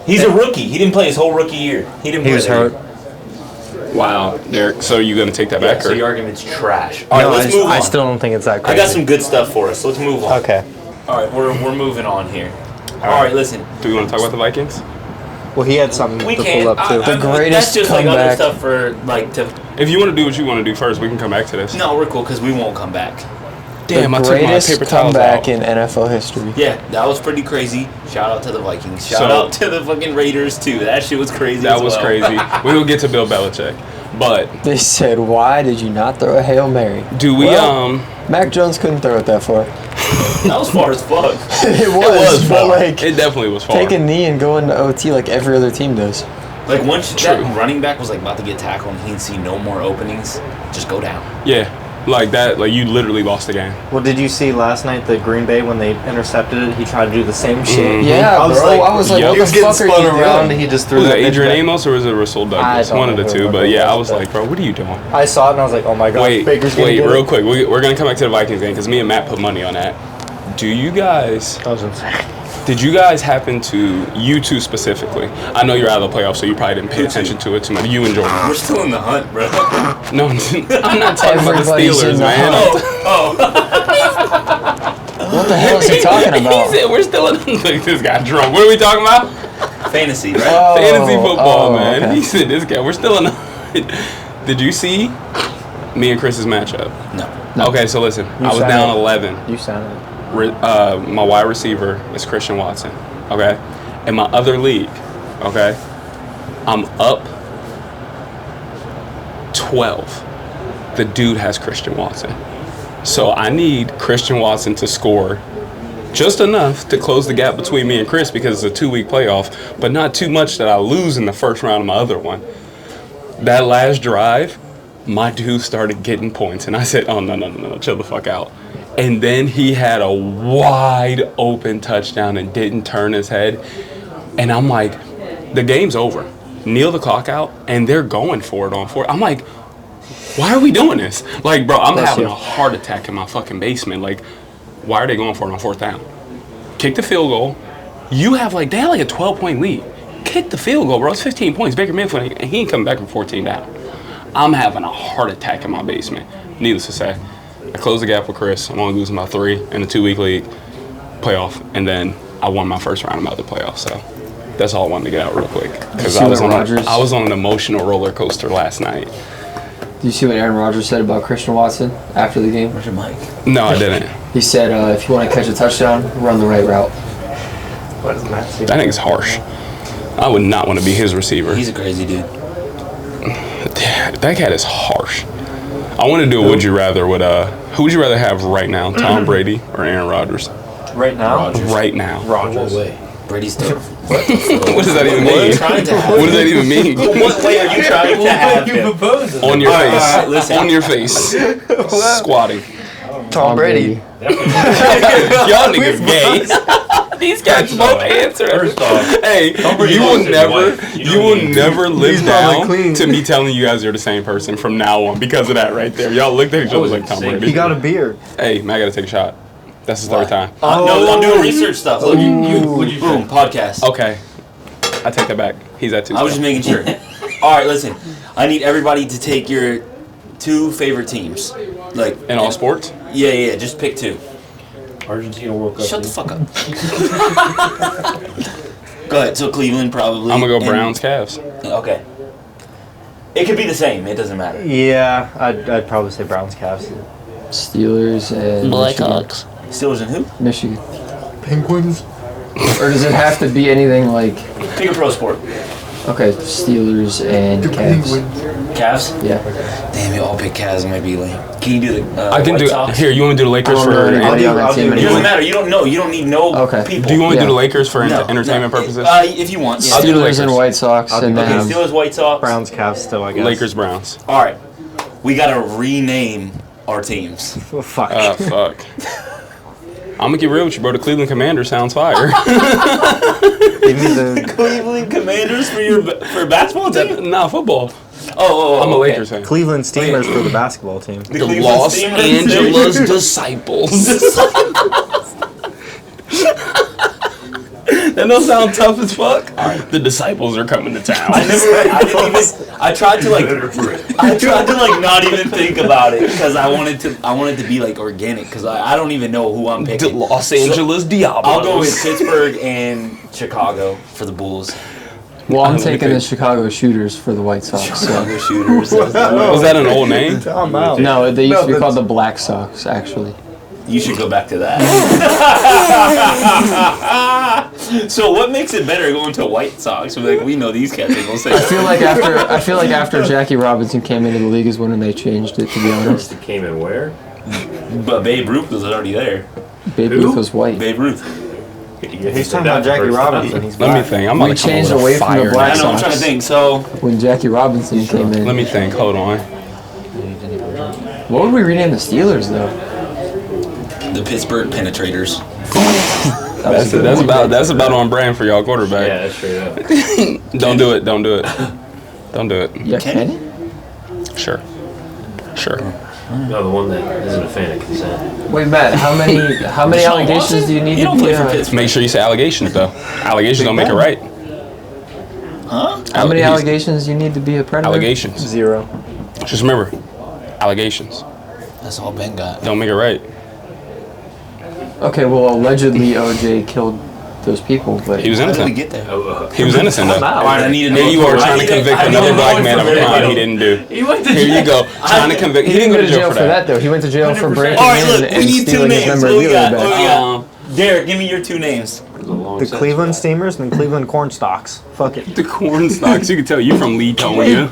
Speaker 6: He's a rookie. He didn't play his whole rookie year. He didn't.
Speaker 3: He
Speaker 6: play
Speaker 3: was
Speaker 6: that
Speaker 3: hurt.
Speaker 6: year.
Speaker 1: Wow, Derek. So you gonna take that
Speaker 6: Yeah,
Speaker 1: back?
Speaker 6: so
Speaker 1: or?
Speaker 6: your argument's trash. All right,
Speaker 3: No,
Speaker 6: let's move on.
Speaker 3: I still don't think it's that
Speaker 6: I
Speaker 3: crazy.
Speaker 6: got some good stuff for us. Let's move on.
Speaker 3: Okay.
Speaker 6: All right, we're moving on here. All right, listen.
Speaker 1: Do we want to talk about the Vikings?
Speaker 3: Well, he had something
Speaker 6: We
Speaker 3: to
Speaker 6: can.
Speaker 3: pull up too.
Speaker 4: The greatest
Speaker 6: That's just like other
Speaker 4: comeback.
Speaker 6: stuff for like to.
Speaker 1: If you want to do what you want to do first, we can come back to this.
Speaker 6: No, we're cool because we won't come back.
Speaker 1: Damn,
Speaker 4: the
Speaker 1: I took my
Speaker 4: greatest
Speaker 1: paper towels
Speaker 4: comeback
Speaker 1: out.
Speaker 4: in NFL history.
Speaker 6: Yeah, that was pretty crazy. Shout out to the Vikings. Shout
Speaker 1: So-
Speaker 6: out to the fucking Raiders too. That shit was crazy.
Speaker 1: That
Speaker 6: as
Speaker 1: was
Speaker 6: well.
Speaker 1: crazy. We will get to Bill Belichick, but
Speaker 4: They said, "Why did you not throw a Hail Mary?"
Speaker 1: do we?
Speaker 4: Well, Mac Jones couldn't throw it that far.
Speaker 6: That was far as fuck.
Speaker 4: It was,
Speaker 1: it was
Speaker 4: but
Speaker 1: far.
Speaker 4: like
Speaker 1: It definitely was far.
Speaker 4: take a knee and go into OT like every other team does.
Speaker 6: Like once
Speaker 1: True.
Speaker 6: that running back was like about to get tackled and he'd see no more openings, just go down.
Speaker 1: Yeah, like that. Like you literally lost the game.
Speaker 3: Well, did you see last night the Green Bay when they intercepted it? He tried to do the same shit.
Speaker 4: Yeah,
Speaker 3: I was
Speaker 4: bro.
Speaker 3: like,
Speaker 4: I was like,
Speaker 1: Yep.
Speaker 4: what
Speaker 3: he was
Speaker 4: the
Speaker 3: getting
Speaker 4: fuck are
Speaker 3: spun
Speaker 4: you
Speaker 3: around.
Speaker 4: doing?
Speaker 3: He just threw
Speaker 1: Was it
Speaker 3: that bitch
Speaker 1: Adrian
Speaker 3: back.
Speaker 1: Amos or was it Russell Douglas?
Speaker 3: don't
Speaker 1: One of
Speaker 3: know
Speaker 1: the
Speaker 3: who
Speaker 1: two.
Speaker 3: it
Speaker 1: But
Speaker 3: was,
Speaker 1: yeah, I was
Speaker 3: but-
Speaker 1: like, bro, what are you doing?
Speaker 3: I saw it and I was like, oh my god, Baker's gonna
Speaker 1: Wait,
Speaker 3: get
Speaker 1: real
Speaker 3: it.
Speaker 1: quick. We're gonna come back to the Vikings game because me and Matt put money on that. Do you guys?
Speaker 3: That was insane.
Speaker 1: Did you guys happen to, you two specifically? I know you're out of the playoffs, so you probably didn't pay attention to it too much. You and Jordan.
Speaker 6: We're still in the hunt, bro.
Speaker 1: No, I'm not talking about the
Speaker 4: Everybody's in
Speaker 1: Steelers,
Speaker 4: the
Speaker 1: man.
Speaker 4: What the hell is he talking
Speaker 1: He
Speaker 4: about?
Speaker 1: said we're still in. Look, this guy drunk. What are we talking about?
Speaker 6: Fantasy, right?
Speaker 1: Fantasy football, man.
Speaker 4: okay.
Speaker 1: He said this guy. We're still in. Did you see me and Chris's matchup?
Speaker 6: No.
Speaker 1: Okay, so listen. I was
Speaker 3: said
Speaker 1: down
Speaker 3: it.
Speaker 1: 11.
Speaker 3: You sounded.
Speaker 1: My wide receiver is Christian Watson. Okay, in my other league, okay, I'm up 12. The dude has Christian Watson, so I need Christian Watson to score just enough to close the gap between me and Chris because it's a 2-week playoff, but not too much that I lose in the first round of my other one. That last drive, my dude started getting points, and I said, "Oh no, chill the fuck out." And then he had a wide open touchdown and didn't turn his head. And I'm like, the game's over. Kneel the clock out, and they're going for it on 4. I'm like, why are we doing this? Like, bro, I'm having a heart attack in my fucking basement. Like, why are they going for it on 4th down? Kick the field goal. You have like, they had like a 12-point lead. Kick the field goal, bro. It's 15 points. Baker Mayfield, and he ain't coming back from 14 down. I'm having a heart attack in my basement. Needless to say, I closed the gap with Chris. I'm only losing by 3 in the 2-week league playoff, and then I won my first round of my other playoff. So that's all I wanted to get out real quick because
Speaker 4: see
Speaker 1: I was
Speaker 4: what
Speaker 1: on
Speaker 4: Rodgers-
Speaker 1: I was on an emotional roller coaster last night.
Speaker 4: Do you see what Aaron Rodgers said about Christian Watson after the game?
Speaker 6: Where's your mic?
Speaker 1: No, I didn't.
Speaker 4: He said, if you want to catch a touchdown, run the right route.
Speaker 3: What does Matt say?
Speaker 1: That nigga's harsh. I would not want to be his receiver.
Speaker 6: He's a crazy dude.
Speaker 1: That cat is harsh. I want to do a would you rather with who would you rather have right now, Tom Brady or Aaron Rodgers?
Speaker 3: Right now?
Speaker 1: Right now.
Speaker 3: Rogers.
Speaker 6: No way. Brady's still.
Speaker 1: What does that even
Speaker 6: What are you
Speaker 1: mean?
Speaker 6: trying to have?
Speaker 1: What does that even mean?
Speaker 6: What way are you trying to have him?
Speaker 1: On your face.
Speaker 6: right, listen.
Speaker 1: On your face. Squatting.
Speaker 3: Tom Brady.
Speaker 1: Y'all niggas gay. These guys both answer.
Speaker 6: First off,
Speaker 1: Hey,
Speaker 6: Brady
Speaker 1: you will
Speaker 6: loves his
Speaker 1: never,
Speaker 6: wife.
Speaker 1: you will never live
Speaker 3: He's probably
Speaker 1: down
Speaker 3: clean.
Speaker 1: to me telling you guys you're the same person from now on because of that right there. Y'all looked at each other like Tom Brady.
Speaker 3: He got a beard.
Speaker 1: Hey, man, I gotta take a shot. That's the third time.
Speaker 6: No, I'm doing research stuff. Look, what'd you boom podcast.
Speaker 1: Okay, I take that back. He's at 2.
Speaker 6: I was just making sure. All right, listen. I need everybody to take your 2 favorite teams. Like
Speaker 1: In all sports?
Speaker 6: Yeah, just pick 2.
Speaker 5: Argentina World Cup.
Speaker 2: Shut the fuck up. Go ahead. So Cleveland probably.
Speaker 1: I'm gonna go
Speaker 2: and-
Speaker 1: Browns, Cavs.
Speaker 2: Okay. It could be the same. It doesn't matter.
Speaker 3: Yeah, I'd probably say Browns, Cavs.
Speaker 4: Steelers and
Speaker 7: Blackhawks.
Speaker 2: Steelers and who?
Speaker 4: Michigan.
Speaker 3: Penguins.
Speaker 4: Or does it have to be anything like?
Speaker 2: Pick a pro sport.
Speaker 4: Okay, Steelers and Cavs.
Speaker 2: Cavs.
Speaker 4: Yeah.
Speaker 2: Damn, you all pick Cavs. Might be lame. Can you do the?
Speaker 1: I can
Speaker 2: White
Speaker 1: do.
Speaker 2: Sox?
Speaker 1: Here, you want me to do the Lakers
Speaker 4: I
Speaker 1: for?
Speaker 4: don't know anybody
Speaker 3: I'll
Speaker 4: on that
Speaker 3: do-
Speaker 4: team
Speaker 2: It doesn't
Speaker 4: anymore.
Speaker 2: matter. You don't know. You don't need no
Speaker 4: Okay.
Speaker 2: people.
Speaker 1: Do you want me to do
Speaker 4: Yeah.
Speaker 1: the Lakers for
Speaker 2: No,
Speaker 1: entertainment
Speaker 2: no.
Speaker 1: purposes?
Speaker 2: If you want. Yeah.
Speaker 1: I'll do the
Speaker 4: Steelers
Speaker 1: Lakers.
Speaker 4: and White Sox,
Speaker 3: I'll do
Speaker 4: and
Speaker 3: the
Speaker 2: Okay,
Speaker 4: then
Speaker 2: Steelers, White Sox.
Speaker 3: Browns, Cavs still, I guess.
Speaker 1: Lakers, Browns.
Speaker 2: All right. We gotta rename our teams.
Speaker 3: Oh, fuck.
Speaker 1: Fuck. I'm gonna get real with you, bro. The Cleveland Commanders sounds fire.
Speaker 3: Give me the.
Speaker 2: Cleveland Commanders for your basketball team.
Speaker 1: Nah, football.
Speaker 2: Oh,
Speaker 1: I'm a
Speaker 2: okay.
Speaker 1: Lakers fan.
Speaker 3: Cleveland Steamers for the basketball team.
Speaker 2: The
Speaker 1: The
Speaker 2: Cleveland
Speaker 1: Los
Speaker 2: Steamers.
Speaker 1: Angeles Disciples. That don't sound tough as fuck. The disciples are coming to town.
Speaker 2: I tried to not even think about it because I wanted to be like organic because I don't even know who I'm
Speaker 1: The
Speaker 2: picking.
Speaker 1: Los Angeles Diablos.
Speaker 2: I'll go with Pittsburgh and Chicago for the Bulls.
Speaker 4: well, I'm
Speaker 1: Let me
Speaker 4: taking the
Speaker 1: think.
Speaker 4: Chicago Shooters for the White Sox. So.
Speaker 2: Chicago Shooters.
Speaker 1: Was that an old name?
Speaker 3: I'm out.
Speaker 4: No, they used to be
Speaker 3: that's-
Speaker 4: called the Black Sox, actually.
Speaker 2: You should go back to that. So what makes it better going to White Sox? We're like, we know these cats ain't gonna say
Speaker 4: I feel like after Jackie Robinson came into the league is when they changed it. To be honest,
Speaker 5: It came in where?
Speaker 2: But Babe Ruth was already there.
Speaker 4: Babe Ruth was white.
Speaker 2: Babe Ruth.
Speaker 3: He's talking about Jackie Robinson. He's
Speaker 1: Let me
Speaker 3: black.
Speaker 1: think. I'm about
Speaker 4: We
Speaker 1: to come
Speaker 4: changed
Speaker 1: up with
Speaker 4: away
Speaker 1: a
Speaker 4: from the
Speaker 1: fire
Speaker 4: Black
Speaker 2: I
Speaker 1: name.
Speaker 2: know, I'm trying to think. So,
Speaker 4: When Jackie Robinson came in.
Speaker 1: Let me think. Hold on.
Speaker 4: What would we rename the Steelers though?
Speaker 2: the Pittsburgh Penetrators.
Speaker 1: That's about on brand for y'all quarterback.
Speaker 5: Yeah, that's straight up.
Speaker 1: Don't do it. Don't do it. Don't do it.
Speaker 4: Yeah, Kenny?
Speaker 1: Sure.
Speaker 5: No, the one that isn't a fan of consent.
Speaker 4: Wait, Matt, how many
Speaker 2: Deshaun
Speaker 4: allegations
Speaker 2: Watson?
Speaker 4: do you need
Speaker 2: You
Speaker 4: to
Speaker 2: don't
Speaker 4: be?
Speaker 2: play for Pittsburgh.
Speaker 1: Make sure you say allegations though. Allegations don't make it right.
Speaker 2: Huh?
Speaker 4: How many
Speaker 1: He's-
Speaker 4: allegations do you need to be a predator?
Speaker 1: Allegations.
Speaker 3: 0.
Speaker 1: Just remember, allegations
Speaker 2: That's all Ben got.
Speaker 1: don't make it right.
Speaker 4: Okay, well, allegedly OJ killed those people, but
Speaker 1: He was
Speaker 2: How did we
Speaker 1: innocent.
Speaker 2: get there?
Speaker 1: He was innocent though.
Speaker 2: Alright, I need to know.
Speaker 1: Here you are
Speaker 2: I
Speaker 1: trying to
Speaker 2: need
Speaker 1: convict
Speaker 2: I need
Speaker 1: another
Speaker 2: to
Speaker 1: black
Speaker 2: know
Speaker 1: man of a
Speaker 2: information.
Speaker 1: crime he didn't do.
Speaker 5: He went to
Speaker 1: Here you go, trying to convict.
Speaker 4: he didn't go to jail for that though. He went to jail for
Speaker 5: 100%.
Speaker 4: breaking
Speaker 2: All right,
Speaker 4: in
Speaker 2: look,
Speaker 4: and
Speaker 2: we need two
Speaker 4: stealing his
Speaker 2: names. What we
Speaker 4: memorabilia
Speaker 2: got? What we
Speaker 4: back.
Speaker 2: got? Derek, give me your two names.
Speaker 3: The Cleveland Steamers and the Cleveland Cornstalks. Fuck it.
Speaker 1: The corn stalks. You can tell you from Leetonia.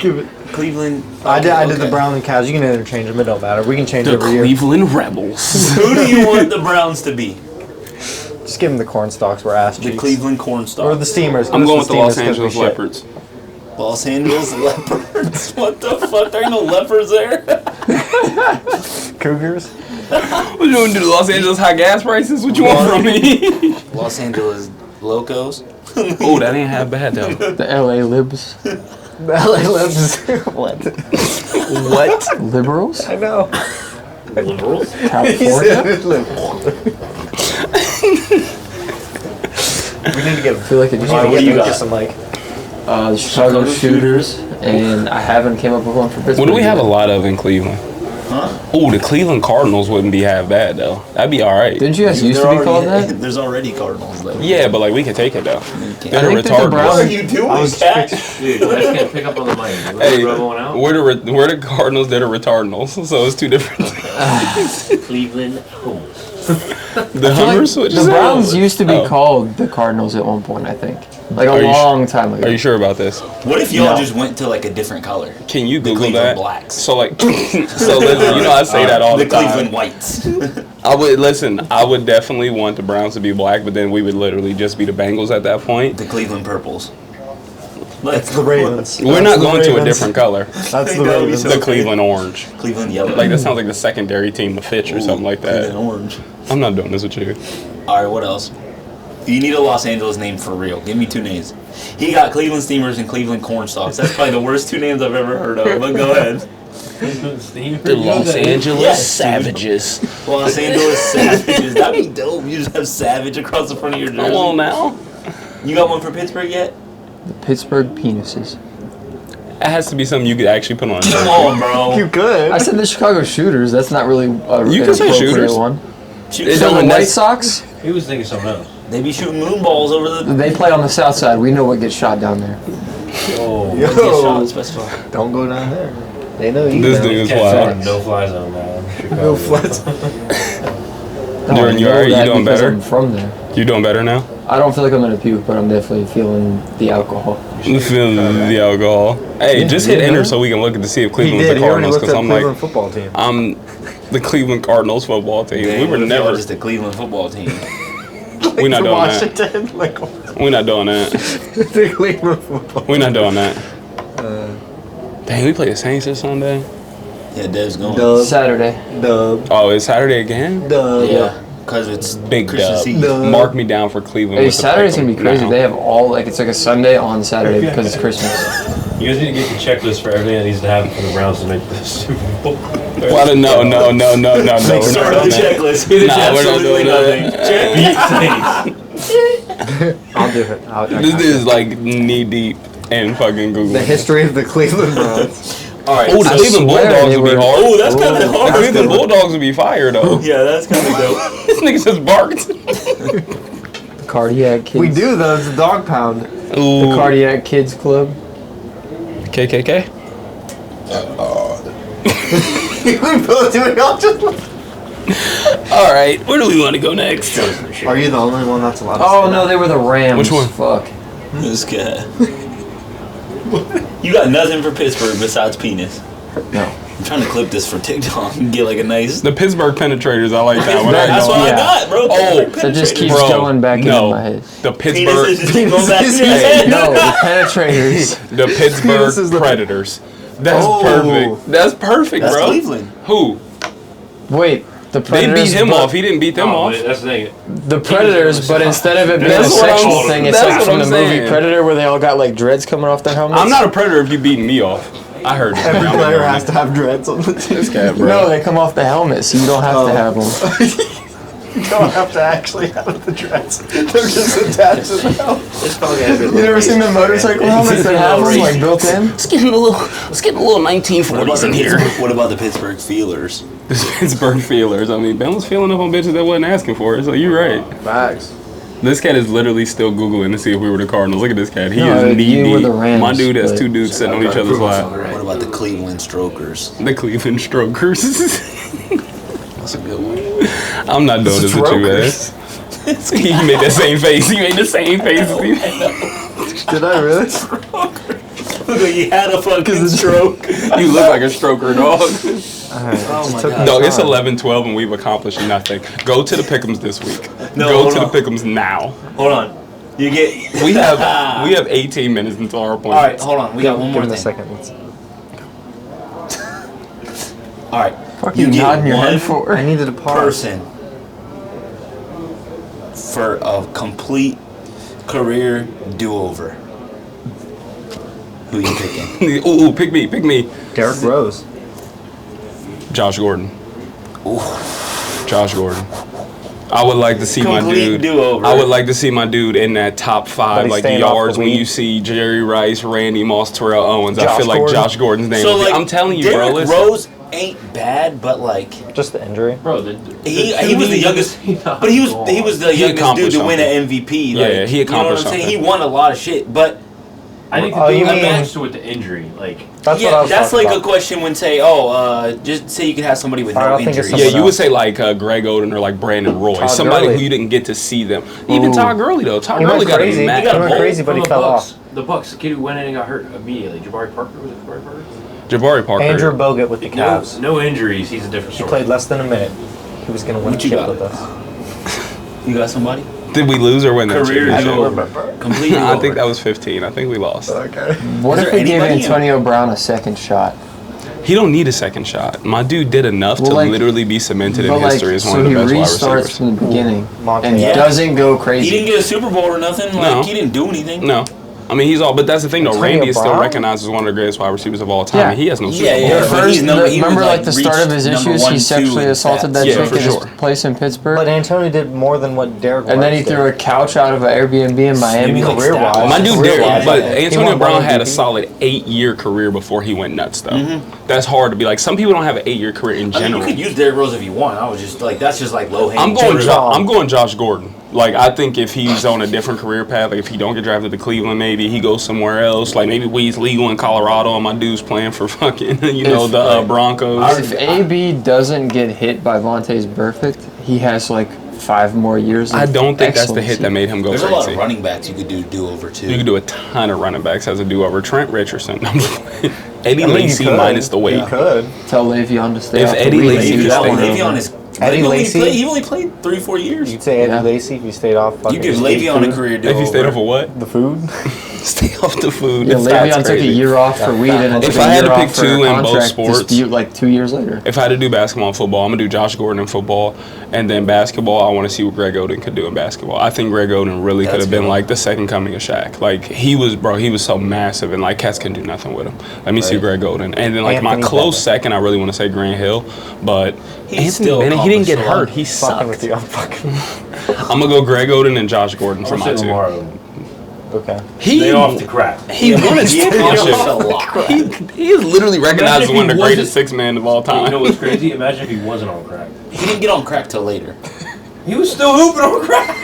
Speaker 2: Cleveland.
Speaker 3: I did
Speaker 2: Okay.
Speaker 3: the Brown and Cavs. You can interchange them. It don't matter. We can change
Speaker 1: The
Speaker 3: every year.
Speaker 1: Cleveland Rebels.
Speaker 2: Who do you want the Browns to be?
Speaker 3: Just give them the Cornstalks. We're ass
Speaker 2: The
Speaker 3: cheeks.
Speaker 2: Cleveland
Speaker 3: Or
Speaker 2: Cornstalks.
Speaker 3: the Steamers.
Speaker 1: I'm going with the Los
Speaker 3: Steamers 'cause we
Speaker 1: Angeles
Speaker 3: shit.
Speaker 1: Leopards.
Speaker 2: Los Angeles Leopards. What the fuck? There ain't no leopards there.
Speaker 3: Cougars.
Speaker 1: What you want to do? The Los Angeles high gas prices? What you want from me?
Speaker 2: Los Angeles Locos.
Speaker 1: Oh, that ain't half bad though.
Speaker 4: The LA Libs.
Speaker 3: The LA Libs. What?
Speaker 1: What?
Speaker 4: Liberals?
Speaker 3: I know.
Speaker 5: Liberals?
Speaker 4: California?
Speaker 3: We need to get.
Speaker 4: I feel like it just
Speaker 2: Alright, what do you got?
Speaker 3: Get some like.
Speaker 4: the Chicago Shooters, and I haven't came up with one for Pittsburgh.
Speaker 1: What do we have a
Speaker 4: yet.
Speaker 1: lot of in Cleveland?
Speaker 2: Huh?
Speaker 1: Oh, the Cleveland Cardinals wouldn't be half bad though. That'd be all right.
Speaker 4: Didn't you guys used to be called that?
Speaker 2: There's already Cardinals though.
Speaker 1: Yeah, but like we could take it though. They're
Speaker 4: I think that the
Speaker 1: retarded.
Speaker 4: Browns-
Speaker 2: What are you doing, Cat?
Speaker 5: Dude, you guys can't pick up on the mic. You
Speaker 1: Hey,
Speaker 5: rub one out?
Speaker 1: we're the Cardinals that are retardinals, so it's two different.
Speaker 5: Cleveland home.
Speaker 1: The Hummers. What you
Speaker 4: The
Speaker 1: say?
Speaker 4: Browns used to be
Speaker 1: Oh.
Speaker 4: called the Cardinals at one point, I think. Like
Speaker 1: Are
Speaker 4: a
Speaker 1: you
Speaker 4: long time ago.
Speaker 1: Are you sure about this?
Speaker 2: What if y'all
Speaker 4: No.
Speaker 2: just went to like a different color?
Speaker 1: Can you Google
Speaker 2: Cleveland
Speaker 1: that?
Speaker 2: Blacks.
Speaker 1: So like, so listen, you know I say that all the
Speaker 2: Cleveland
Speaker 1: time.
Speaker 2: Whites.
Speaker 1: I would listen. I would definitely want the Browns to be black, but then we would literally just be the Bengals at that point.
Speaker 2: The Cleveland Purples.
Speaker 3: That's the Ravens.
Speaker 1: We're
Speaker 3: That's
Speaker 1: not
Speaker 3: the
Speaker 1: going to a
Speaker 3: Ravens.
Speaker 1: different color.
Speaker 3: That's
Speaker 2: I
Speaker 3: the
Speaker 2: think that would be
Speaker 3: Ravens.
Speaker 2: so
Speaker 1: The Cleveland Orange.
Speaker 2: Cleveland Yellow.
Speaker 1: Like that sounds like the secondary team to Fitch or something like
Speaker 2: Cleveland
Speaker 1: that.
Speaker 2: Orange.
Speaker 1: I'm not doing this with you.
Speaker 2: All right, what else? You need a Los Angeles name for real. Give me two names. He got Cleveland Steamers and Cleveland Cornstalks. That's probably the worst two names I've ever heard of. But go ahead.
Speaker 1: The Los Angeles
Speaker 2: Yes.
Speaker 1: Savages.
Speaker 2: Los Angeles Savages. That'd be dope. You just have Savage across the front of your jersey.
Speaker 1: Come on now.
Speaker 2: You got one for Pittsburgh yet?
Speaker 4: The Pittsburgh Penises.
Speaker 1: That has to be something you could actually put on a
Speaker 2: Come
Speaker 1: jersey.
Speaker 2: on, bro.
Speaker 3: You could.
Speaker 4: I said the Chicago Shooters. That's not really a,
Speaker 1: You
Speaker 4: an
Speaker 1: can say
Speaker 4: appropriate
Speaker 1: Shooters.
Speaker 4: one.
Speaker 2: Shooting
Speaker 4: So the
Speaker 2: something
Speaker 4: White
Speaker 2: nice.
Speaker 4: Sox,
Speaker 5: He was thinking something else.
Speaker 2: They be shooting moon balls over the.
Speaker 4: they play on the south side. We know what gets shot down there.
Speaker 5: Oh,
Speaker 2: What gets shot, specify.
Speaker 3: Don't go down there. They know you.
Speaker 1: This
Speaker 3: know.
Speaker 1: dude is
Speaker 5: can't
Speaker 1: wild.
Speaker 5: find no fly zone now.
Speaker 3: No flats.
Speaker 1: During you alright? You doing better?
Speaker 4: I'm from there.
Speaker 1: You doing better now?
Speaker 4: I don't feel like I'm gonna puke, but I'm definitely feeling the alcohol.
Speaker 1: You feeling the alcohol? Hey,
Speaker 4: Yeah,
Speaker 1: just hit
Speaker 4: yeah.
Speaker 1: enter so we can look to see if
Speaker 3: He
Speaker 1: Cleveland's
Speaker 3: did.
Speaker 1: the
Speaker 3: He already
Speaker 1: Cardinals.
Speaker 3: looked
Speaker 1: Because
Speaker 3: at
Speaker 1: I'm
Speaker 3: Cleveland
Speaker 1: like,
Speaker 3: football team.
Speaker 1: I'm the Cleveland Cardinals football team.
Speaker 2: Dang,
Speaker 1: We were
Speaker 2: what if y'all
Speaker 1: never.
Speaker 2: just the Cleveland football team.
Speaker 1: We're not doing that.
Speaker 3: Washington, like
Speaker 1: We're not doing that.
Speaker 3: the Cleveland football.
Speaker 1: We're not doing that. Dang, we play the Saints this Sunday.
Speaker 2: Yeah, Dev's going.
Speaker 3: Dub,
Speaker 4: Saturday.
Speaker 3: dub,
Speaker 1: Oh, it's Saturday again?
Speaker 3: dub.
Speaker 2: Yeah, because it's
Speaker 1: Big
Speaker 2: Christmas
Speaker 1: dub.
Speaker 2: Eve.
Speaker 3: Dub.
Speaker 1: Mark me down for Cleveland.
Speaker 4: Hey,
Speaker 1: with the
Speaker 4: Saturday's gonna be
Speaker 1: pick 'em
Speaker 4: crazy.
Speaker 1: now.
Speaker 4: They have all like it's like a Sunday on Saturday because it's Christmas.
Speaker 5: You guys need to get the checklist for everything that needs to happen for the Browns to make the Super Bowl.
Speaker 1: What a no.
Speaker 2: Start on the checklist. There's
Speaker 1: Nah, we're not
Speaker 2: absolutely
Speaker 1: doing
Speaker 2: nothing.
Speaker 1: that.
Speaker 5: Beat Saints.
Speaker 3: I'll do it.
Speaker 1: This dude is like knee deep in fucking Google.
Speaker 3: The history of the Cleveland Browns.
Speaker 2: All right.
Speaker 1: Oh, the
Speaker 2: so-
Speaker 1: Cleveland
Speaker 4: swear
Speaker 1: Bulldogs
Speaker 4: they
Speaker 1: would be
Speaker 4: were-
Speaker 1: hard.
Speaker 2: Oh, that's kind of
Speaker 1: The
Speaker 2: hard.
Speaker 1: Cleveland Bulldogs would be fire though.
Speaker 2: Yeah, that's kind of dope.
Speaker 1: This nigga just barked.
Speaker 4: Cardiac Kids.
Speaker 3: We do though. It's a dog pound.
Speaker 4: The
Speaker 1: Ooh.
Speaker 4: Cardiac Kids Club.
Speaker 1: KKK.
Speaker 3: We both do it. Y'all just.
Speaker 1: All right, where do we want to go next?
Speaker 3: Are you the only one that's allowed to
Speaker 4: Oh
Speaker 3: say
Speaker 4: no, they were the Rams.
Speaker 1: Which one?
Speaker 4: Fuck.
Speaker 2: This guy. You got nothing for Pittsburgh besides penis.
Speaker 4: No.
Speaker 2: I'm trying to clip this for TikTok and get like a nice.
Speaker 1: The Pittsburgh penetrators, I like that one.
Speaker 2: That's what I
Speaker 4: Yeah.
Speaker 2: got, bro.
Speaker 1: Oh,
Speaker 2: Pittsburgh
Speaker 4: That just
Speaker 2: penetrators.
Speaker 4: keeps
Speaker 1: Bro,
Speaker 4: going back
Speaker 1: no.
Speaker 4: into my head.
Speaker 1: The
Speaker 2: Penis
Speaker 1: Pittsburgh,
Speaker 2: is just keep going back in your
Speaker 3: Hey,
Speaker 2: head.
Speaker 4: No, the penetrators.
Speaker 1: the Pittsburgh
Speaker 3: This is the-
Speaker 1: Predators. That's
Speaker 3: Oh.
Speaker 1: perfect. That's perfect,
Speaker 2: That's
Speaker 1: bro.
Speaker 2: Cleveland.
Speaker 1: Who?
Speaker 4: Wait, the
Speaker 1: They
Speaker 4: Predators.
Speaker 1: beat him
Speaker 4: but-
Speaker 1: off. He didn't beat them
Speaker 5: Oh,
Speaker 1: off.
Speaker 5: but that's the thing.
Speaker 4: The Predators, but instead of it being a
Speaker 1: That's what I'm-
Speaker 4: sexual thing, it's
Speaker 1: that's
Speaker 4: like
Speaker 1: what
Speaker 4: from
Speaker 1: I'm
Speaker 4: the movie
Speaker 1: saying.
Speaker 4: Predator where they all got like dreads coming off their helmets.
Speaker 1: I'm not a predator if you beating me off. I heard it.
Speaker 3: Every player has to have dreads on the team.
Speaker 1: This guy, bro.
Speaker 4: No, they come off the helmet, so you don't have to have them.
Speaker 3: You don't have to actually have the dreads. They're just attached to the helmet.
Speaker 2: This probably has
Speaker 4: You never seen the motorcycle helmets that have them like built in?
Speaker 1: Let's get a little 1940s in here.
Speaker 2: What about the Pittsburgh Feelers?
Speaker 1: This Pittsburgh feelers. I mean, Ben was feeling up on bitches that wasn't asking for it. So you're right.
Speaker 3: Facts.
Speaker 1: This cat is literally still Googling to see if we were the Cardinals. Look at this cat. He
Speaker 4: No,
Speaker 1: is knee
Speaker 4: you were
Speaker 1: deep.
Speaker 4: the Rams,
Speaker 1: My dude has
Speaker 4: but-
Speaker 1: two dudes sitting on each other's lap.
Speaker 2: What about the Cleveland Strokers?
Speaker 1: The Cleveland Strokers.
Speaker 2: That's a good one.
Speaker 1: I'm not doing this with you, guys. He made that same face. He made the same face. as me.
Speaker 3: Did I really?
Speaker 2: Look like you had a fucking stroke.
Speaker 1: You look like a stroker, dog.
Speaker 2: Oh my
Speaker 3: took
Speaker 2: god.
Speaker 1: Dog, it's 11-12 and we've accomplished nothing. Go to the Pick'ems this week.
Speaker 2: No,
Speaker 1: Go
Speaker 2: hold
Speaker 1: to
Speaker 2: on.
Speaker 1: the Pick'ems now.
Speaker 2: Hold on. You get.
Speaker 1: We have 18 minutes until our appointment.
Speaker 2: All right, hold on. We got one
Speaker 3: Give
Speaker 2: more
Speaker 3: it a
Speaker 2: thing.
Speaker 3: second. Let's-
Speaker 2: All right.
Speaker 4: Fuck you
Speaker 2: get
Speaker 4: nodding your
Speaker 2: one
Speaker 4: head for?
Speaker 3: I needed a pause.
Speaker 2: person for a complete career do-over. Who you picking?
Speaker 1: Ooh, pick me, pick me.
Speaker 3: Derrick Rose.
Speaker 1: Josh Gordon. Josh Gordon. I would like to see my
Speaker 2: Complete
Speaker 1: dude.
Speaker 2: do-over.
Speaker 1: I would like to see my dude in that top
Speaker 3: But
Speaker 1: five
Speaker 3: he's
Speaker 1: like
Speaker 3: staying off the
Speaker 1: yards when
Speaker 3: weed.
Speaker 1: you see Jerry Rice, Randy Moss, Terrell Owens. I
Speaker 3: Josh
Speaker 1: feel like
Speaker 3: Gordon.
Speaker 1: Josh Gordon's name.
Speaker 2: So
Speaker 1: would be-
Speaker 2: like,
Speaker 1: I'm telling you, bro.
Speaker 2: Derrick
Speaker 1: Listen.
Speaker 2: Rose ain't bad, but like
Speaker 3: Just the injury.
Speaker 5: Bro,
Speaker 2: he was the youngest, but he was the
Speaker 1: He
Speaker 2: youngest dude
Speaker 1: accomplished
Speaker 2: to win
Speaker 1: something.
Speaker 2: an MVP.
Speaker 1: Yeah,
Speaker 2: Like,
Speaker 1: yeah, he
Speaker 2: you know what I'm
Speaker 1: accomplished
Speaker 2: saying?
Speaker 1: something.
Speaker 2: He won a lot of shit, but
Speaker 5: I think
Speaker 3: Oh,
Speaker 5: the
Speaker 3: you
Speaker 5: thing
Speaker 3: mean-
Speaker 5: matched with the injury. Like,
Speaker 3: That's
Speaker 2: yeah,
Speaker 3: what I was
Speaker 2: that's
Speaker 3: talking
Speaker 2: like a
Speaker 3: about.
Speaker 2: question when say, just say you could have somebody with
Speaker 3: I
Speaker 2: no
Speaker 3: don't think it's
Speaker 2: injuries.
Speaker 1: Yeah,
Speaker 3: someone
Speaker 1: you would
Speaker 3: else.
Speaker 1: say like Greg Oden or like Brandon Roy,
Speaker 3: Todd
Speaker 1: somebody
Speaker 3: Gurley.
Speaker 1: who you didn't get to see them. Even Todd Gurley though. Todd
Speaker 3: He
Speaker 1: Gurley
Speaker 3: went
Speaker 1: got
Speaker 3: crazy.
Speaker 1: a
Speaker 3: He
Speaker 1: match.
Speaker 3: got crazy, but
Speaker 5: from
Speaker 3: he
Speaker 5: the
Speaker 3: fell
Speaker 5: Bucks,
Speaker 3: off.
Speaker 5: The Bucks, the kid who went in and got hurt immediately. Jabari Parker, was it Jabari Parker?
Speaker 1: Jabari Parker.
Speaker 3: Andrew Bogut with the Cavs.
Speaker 5: No injuries. He's a different
Speaker 3: He
Speaker 5: story.
Speaker 3: played less than a minute. He was going to win
Speaker 2: What
Speaker 3: a
Speaker 2: you
Speaker 3: chip
Speaker 2: got?
Speaker 3: with us.
Speaker 2: You got somebody?
Speaker 1: Did we lose or win that
Speaker 2: Career
Speaker 1: championship?
Speaker 2: do-over. Completely
Speaker 1: I
Speaker 2: over.
Speaker 1: think that was 15. I think we lost.
Speaker 3: Okay.
Speaker 4: What
Speaker 2: Is
Speaker 4: if
Speaker 2: there
Speaker 4: we gave
Speaker 2: anybody
Speaker 4: Antonio Brown a second shot?
Speaker 1: He don't need a second shot. My dude did enough
Speaker 4: Well,
Speaker 1: to
Speaker 4: like-
Speaker 1: literally be cemented in
Speaker 4: But like,
Speaker 1: history as one
Speaker 4: so
Speaker 1: of the
Speaker 4: he
Speaker 1: best wide
Speaker 4: restarts
Speaker 1: receivers.
Speaker 4: from the beginning
Speaker 3: Monte
Speaker 4: and
Speaker 3: Ellis.
Speaker 4: doesn't go
Speaker 2: He
Speaker 4: crazy.
Speaker 2: didn't get a Super Bowl or nothing. Like
Speaker 1: No.
Speaker 2: he didn't do anything.
Speaker 1: No. I mean, he's all, but that's the thing though.
Speaker 3: Antonio
Speaker 1: Randy is still
Speaker 3: Brown?
Speaker 1: recognized as one of the greatest wide receivers of all time.
Speaker 4: Yeah.
Speaker 1: And he has no Super
Speaker 2: Yeah,
Speaker 1: Bowl.
Speaker 2: yeah.
Speaker 4: The
Speaker 2: But he's number- he was,
Speaker 4: remember
Speaker 2: like,
Speaker 4: the start of his
Speaker 2: reached
Speaker 4: issues?
Speaker 2: number
Speaker 4: He
Speaker 2: 1,
Speaker 4: sexually
Speaker 2: 2
Speaker 4: assaulted that
Speaker 1: Yeah,
Speaker 4: chick
Speaker 1: for
Speaker 4: in his
Speaker 1: sure.
Speaker 4: place in Pittsburgh.
Speaker 3: But Antonio did more than what Derek
Speaker 4: And then he
Speaker 3: Rose
Speaker 4: threw a
Speaker 3: did.
Speaker 4: couch out of an Airbnb in Miami.
Speaker 2: Maybe like
Speaker 3: Career-wise.
Speaker 2: stat-wise.
Speaker 1: My dude
Speaker 3: Career
Speaker 1: Derek,
Speaker 3: wise,
Speaker 1: but
Speaker 3: yeah. He
Speaker 1: Antonio
Speaker 3: won
Speaker 1: Brown
Speaker 3: one
Speaker 1: had a
Speaker 3: MVP.
Speaker 1: solid 8-year career before he went nuts, though. That's hard to be like. Some people don't have an 8-year career in
Speaker 6: I mean,
Speaker 1: general.
Speaker 6: you could use Derrick Rose if you want. I was just like, that's just like low hanging.
Speaker 1: I'm going Josh Gordon. Like, I think if he's on a different career path, like if he don't get drafted to Cleveland, maybe he goes somewhere else. Like maybe he's legal in Colorado, and my dude's playing for fucking the Broncos.
Speaker 4: If AB doesn't get hit by Vontae's perfect, he has like 5 more years.
Speaker 1: I don't think that's the
Speaker 4: excellency.
Speaker 1: hit that made him go
Speaker 2: There's a lot of
Speaker 1: crazy.
Speaker 2: running backs you could do over too.
Speaker 1: You can do a ton of running backs as a do-over. Trent Richardson. Eddie
Speaker 3: I mean, you
Speaker 1: Lacy
Speaker 3: could.
Speaker 1: minus the weight.
Speaker 3: You could.
Speaker 4: Tell Le'Veon to stay
Speaker 1: If
Speaker 4: off the
Speaker 1: Eddie
Speaker 4: weed.
Speaker 1: Lacy
Speaker 4: He
Speaker 1: could
Speaker 4: was
Speaker 1: stay
Speaker 4: one of
Speaker 2: Le'Veon
Speaker 4: them.
Speaker 2: is.
Speaker 3: Eddie Lacy?
Speaker 2: He only played 3-4 years.
Speaker 3: You'd say Eddie
Speaker 4: Yeah.
Speaker 3: Lacy if you stayed off.
Speaker 2: You
Speaker 3: fucking
Speaker 2: give
Speaker 3: street
Speaker 2: Le'Veon a
Speaker 3: food.
Speaker 2: career do
Speaker 1: If you stayed
Speaker 2: over.
Speaker 1: off of what?
Speaker 3: The food.
Speaker 1: Stay off the food.
Speaker 4: Yeah,
Speaker 1: That's
Speaker 4: Le'Veon took a
Speaker 1: crazy.
Speaker 4: year off for weed and then
Speaker 1: If
Speaker 4: took
Speaker 1: I
Speaker 4: a
Speaker 1: had
Speaker 4: year
Speaker 1: to pick
Speaker 4: off for
Speaker 1: two
Speaker 4: a
Speaker 1: in both
Speaker 4: contract
Speaker 1: sports-
Speaker 4: dispute like 2 years later.
Speaker 1: If I had to do basketball and football, I'm gonna do Josh Gordon in football, and then basketball. I want to see what Greg Oden could do in basketball. I think Greg Oden really could
Speaker 2: That's
Speaker 1: have been
Speaker 2: good.
Speaker 1: like the second coming of Shaq. Like he was so massive, and like cats couldn't do nothing with him. Let me see Greg Oden, and then like my
Speaker 3: Anthony
Speaker 1: close
Speaker 3: Bennett.
Speaker 1: second, I really want to say Grant Hill, but
Speaker 2: He's
Speaker 1: Anthony
Speaker 2: still
Speaker 1: Bennett, he didn't get
Speaker 2: accomplished a lot.
Speaker 1: hurt. He
Speaker 3: Fucking
Speaker 1: sucked.
Speaker 3: with you. I'm fucking.
Speaker 1: I'm gonna go Greg Oden and Josh Gordon for
Speaker 5: I'm
Speaker 1: my
Speaker 5: saying
Speaker 1: two.
Speaker 5: Lamar Odom.
Speaker 3: Okay.
Speaker 5: Stay off the crap.
Speaker 1: He won a
Speaker 2: He accomplished a lot.
Speaker 1: He is literally recognized as
Speaker 5: Imagine
Speaker 1: one of
Speaker 5: if
Speaker 1: the
Speaker 5: he
Speaker 1: greatest
Speaker 5: wasn't-
Speaker 1: 6 men of all time.
Speaker 5: You know what's crazy? Imagine if he wasn't on crack.
Speaker 2: He didn't get on crack till later.
Speaker 5: He was still hooping on crack.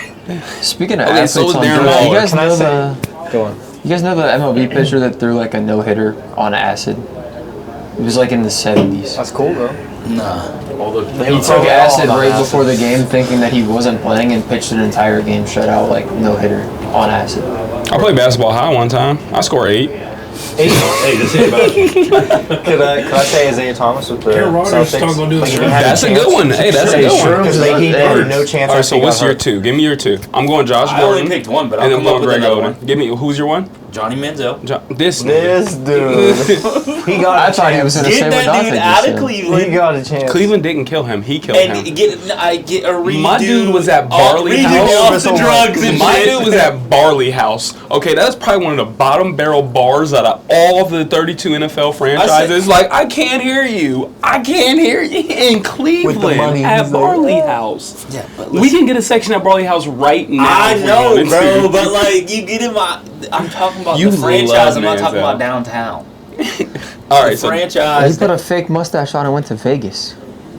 Speaker 4: Speaking of
Speaker 1: Okay, so
Speaker 4: athletes
Speaker 1: is
Speaker 4: on
Speaker 1: Darren
Speaker 4: drugs, you
Speaker 1: Waller.
Speaker 4: guys
Speaker 3: Can I
Speaker 4: know
Speaker 3: say?
Speaker 4: the
Speaker 3: Go on.
Speaker 4: you guys know the MLB pitcher that threw like a no hitter on acid. It was like in the 70s.
Speaker 3: That's cool though.
Speaker 2: Nah.
Speaker 4: He took acid right before the game, thinking that he wasn't playing, and pitched an entire game shutout like no hitter on acid.
Speaker 1: I played basketball high one time. I scored 8.
Speaker 5: Hey, just think about it.
Speaker 3: Could I say Isaiah Thomas with the
Speaker 5: Aaron Rodgers
Speaker 3: Celtics?
Speaker 5: not gonna do
Speaker 3: Like,
Speaker 5: this
Speaker 3: he had
Speaker 1: That's a
Speaker 3: chance.
Speaker 1: good one. Hey, that's a
Speaker 4: Hey,
Speaker 1: good
Speaker 4: sure.
Speaker 1: one.
Speaker 3: Because like, he had no chance.
Speaker 1: All right,
Speaker 3: after
Speaker 1: so
Speaker 3: he got
Speaker 1: what's your
Speaker 3: hurt.
Speaker 1: 2? Give me your 2. I'm going Josh
Speaker 2: I
Speaker 1: Gordon.
Speaker 2: only picked one, but I'll
Speaker 1: and then
Speaker 2: come
Speaker 1: I'm
Speaker 2: up
Speaker 1: going
Speaker 2: with
Speaker 1: Greg
Speaker 2: another
Speaker 1: Oden.
Speaker 2: one.
Speaker 1: Give me who's your one?
Speaker 2: Johnny Manziel.
Speaker 1: This.
Speaker 3: This dude, he got.
Speaker 4: I thought he was gonna say
Speaker 2: Get
Speaker 4: what
Speaker 2: that
Speaker 4: Dante
Speaker 2: dude
Speaker 4: just
Speaker 2: out
Speaker 4: said.
Speaker 2: of
Speaker 3: He
Speaker 2: Cleveland.
Speaker 3: got a chance.
Speaker 1: Cleveland didn't kill him. He killed
Speaker 2: And
Speaker 1: him.
Speaker 2: get a redo.
Speaker 1: My dude was at Barley
Speaker 2: redo
Speaker 1: House.
Speaker 2: off the drugs and
Speaker 1: My
Speaker 2: shit.
Speaker 1: dude was at Barley House. Okay, that's probably one of the bottom barrel bars out of all the 32 NFL franchises. Like, I can't hear you. I can't hear you in Cleveland
Speaker 3: money,
Speaker 1: at
Speaker 3: he's like,
Speaker 1: Barley House.
Speaker 2: Yeah, but
Speaker 1: We can get a section at Barley House right now.
Speaker 2: I
Speaker 1: if we
Speaker 2: know,
Speaker 1: wanted
Speaker 2: bro,
Speaker 1: to.
Speaker 2: but like you get in my. I'm talking about
Speaker 1: You
Speaker 2: the franchise.
Speaker 1: love
Speaker 2: I'm not talking
Speaker 1: Manziel.
Speaker 2: about downtown.
Speaker 1: All right,
Speaker 2: The
Speaker 1: so
Speaker 4: He
Speaker 2: franchise.
Speaker 4: put a fake mustache on and went to Vegas.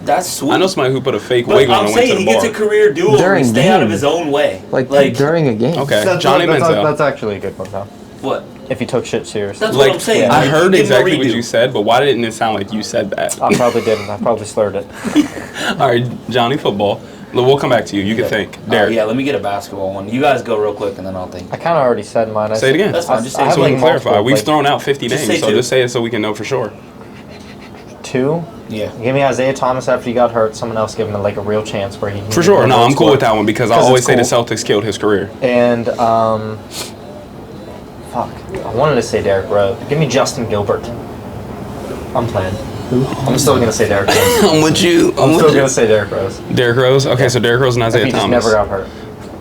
Speaker 2: That's sweet.
Speaker 1: I know somebody who put a fake
Speaker 2: But
Speaker 1: wig on
Speaker 2: I'm
Speaker 1: and went to
Speaker 2: saying
Speaker 1: the
Speaker 2: he
Speaker 1: bar.
Speaker 2: gets a career do-over
Speaker 4: During
Speaker 2: and stay out of
Speaker 4: game.
Speaker 2: his own way.
Speaker 4: Like during a game.
Speaker 1: Okay, Johnny Manziel.
Speaker 3: That's actually a good one though.
Speaker 2: What?
Speaker 3: If he took shit seriously.
Speaker 2: That's what
Speaker 1: Like,
Speaker 2: I'm saying.
Speaker 1: I
Speaker 2: Like,
Speaker 1: heard
Speaker 2: give him a
Speaker 1: exactly what
Speaker 2: redo.
Speaker 1: you said, but why didn't it sound like you said that?
Speaker 3: I probably didn't. I probably slurred it.
Speaker 1: All right, Johnny football. We'll come back to you. You can think. Derek.
Speaker 2: Yeah, let me get a basketball one. You guys go real quick and then I'll think.
Speaker 3: I kind of already said mine.
Speaker 1: Say it again.
Speaker 2: That's fine. Just say
Speaker 3: I
Speaker 2: it.
Speaker 3: have
Speaker 1: So we
Speaker 3: like
Speaker 1: can clarify.
Speaker 3: multiple,
Speaker 1: We've
Speaker 3: like,
Speaker 1: thrown out 50
Speaker 2: Just
Speaker 1: names,
Speaker 2: say
Speaker 1: so
Speaker 2: two.
Speaker 1: just say it so we can know for sure.
Speaker 3: 2.
Speaker 2: Yeah.
Speaker 3: Give me Isaiah Thomas after he got hurt. Someone else give him like a real chance where he.
Speaker 1: For sure. No, I'm cool with that one because I
Speaker 3: 'Cause
Speaker 1: always
Speaker 3: it's
Speaker 1: say the
Speaker 3: cool.
Speaker 1: Celtics killed his career.
Speaker 3: And fuck, I wanted to say Derrick Rose. Give me Justin Gilbert. I'm playing. I'm still gonna say Derrick Rose.
Speaker 1: I'm with you.
Speaker 3: I'm still gonna say Derrick Rose.
Speaker 1: Derrick Rose. Okay, so Derrick Rose and
Speaker 3: If
Speaker 1: Isaiah
Speaker 3: he just
Speaker 1: Thomas.
Speaker 3: never got hurt.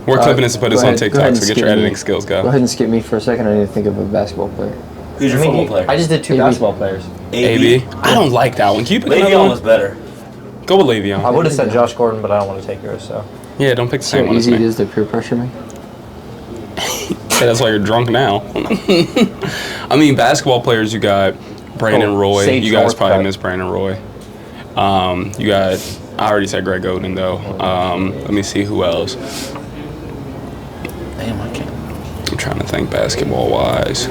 Speaker 1: We're clipping this to put this
Speaker 4: Go
Speaker 1: on
Speaker 4: ahead- go
Speaker 1: TikTok,
Speaker 4: ahead
Speaker 1: so
Speaker 4: and
Speaker 1: get your
Speaker 4: skip me.
Speaker 1: editing skills
Speaker 4: Go
Speaker 1: go.
Speaker 4: ahead and skip me for a second. I need to think of a basketball player.
Speaker 2: Who's your football player?
Speaker 3: I just did 2
Speaker 4: AB.
Speaker 3: basketball players.
Speaker 1: AB. I don't like that one. Can you pick another
Speaker 2: Le'Veon was
Speaker 1: one?
Speaker 2: better.
Speaker 1: Go with Le'Veon.
Speaker 3: I would have said Josh Gordon, but I don't want to take yours. So
Speaker 1: Yeah, don't pick the
Speaker 4: See
Speaker 1: same
Speaker 4: how
Speaker 1: one as
Speaker 4: easy it
Speaker 1: me.
Speaker 4: is to peer pressure me.
Speaker 1: Yeah, that's why you're drunk now. I mean, basketball players, you got Brandon Roy.
Speaker 3: Sage
Speaker 1: You guys probably
Speaker 3: Northcutt.
Speaker 1: miss Brandon Roy. You got, I already said Greg Oden, though. Let me see who else.
Speaker 2: Damn, I can't.
Speaker 1: I'm trying to think basketball-wise.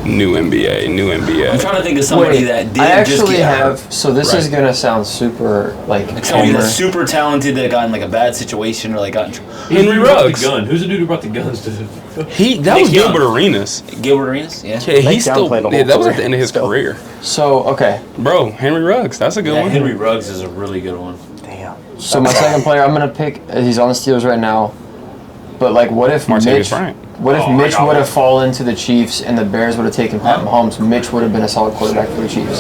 Speaker 1: New NBA.
Speaker 2: I'm trying to think of somebody that did
Speaker 4: I
Speaker 2: just
Speaker 4: actually
Speaker 2: get
Speaker 4: have.
Speaker 2: hurt.
Speaker 4: So this is
Speaker 1: Right.
Speaker 4: gonna sound super like
Speaker 2: Somebody
Speaker 4: homer.
Speaker 2: that's super talented that got in like a bad situation or like got in trouble.
Speaker 1: Henry Ruggs.
Speaker 5: The gun. Who's the dude who brought the guns to the...
Speaker 1: That
Speaker 2: Nick
Speaker 1: was
Speaker 2: Young.
Speaker 1: Gilbert Arenas.
Speaker 2: Gilbert Arenas? Yeah.
Speaker 1: Yeah,
Speaker 3: Nick
Speaker 1: he's
Speaker 3: Young
Speaker 1: still.
Speaker 3: played the
Speaker 1: Yeah,
Speaker 3: whole
Speaker 1: that was at
Speaker 3: career.
Speaker 1: the end of his
Speaker 3: Still.
Speaker 1: career.
Speaker 4: So okay.
Speaker 1: Bro, Henry Ruggs. That's a good
Speaker 2: Yeah,
Speaker 1: one.
Speaker 2: Henry Ruggs is a really good one.
Speaker 3: damn.
Speaker 4: So my second player, I'm gonna pick. He's on the Steelers right now. But like, what if
Speaker 1: Martavis
Speaker 4: Mitch?
Speaker 1: Bryant.
Speaker 4: What if
Speaker 5: Oh, I
Speaker 4: Mitch
Speaker 5: got
Speaker 4: would
Speaker 5: one.
Speaker 4: have fallen to the Chiefs and the Bears would have taken Pat Mahomes? Mitch would have been a solid quarterback for the Chiefs.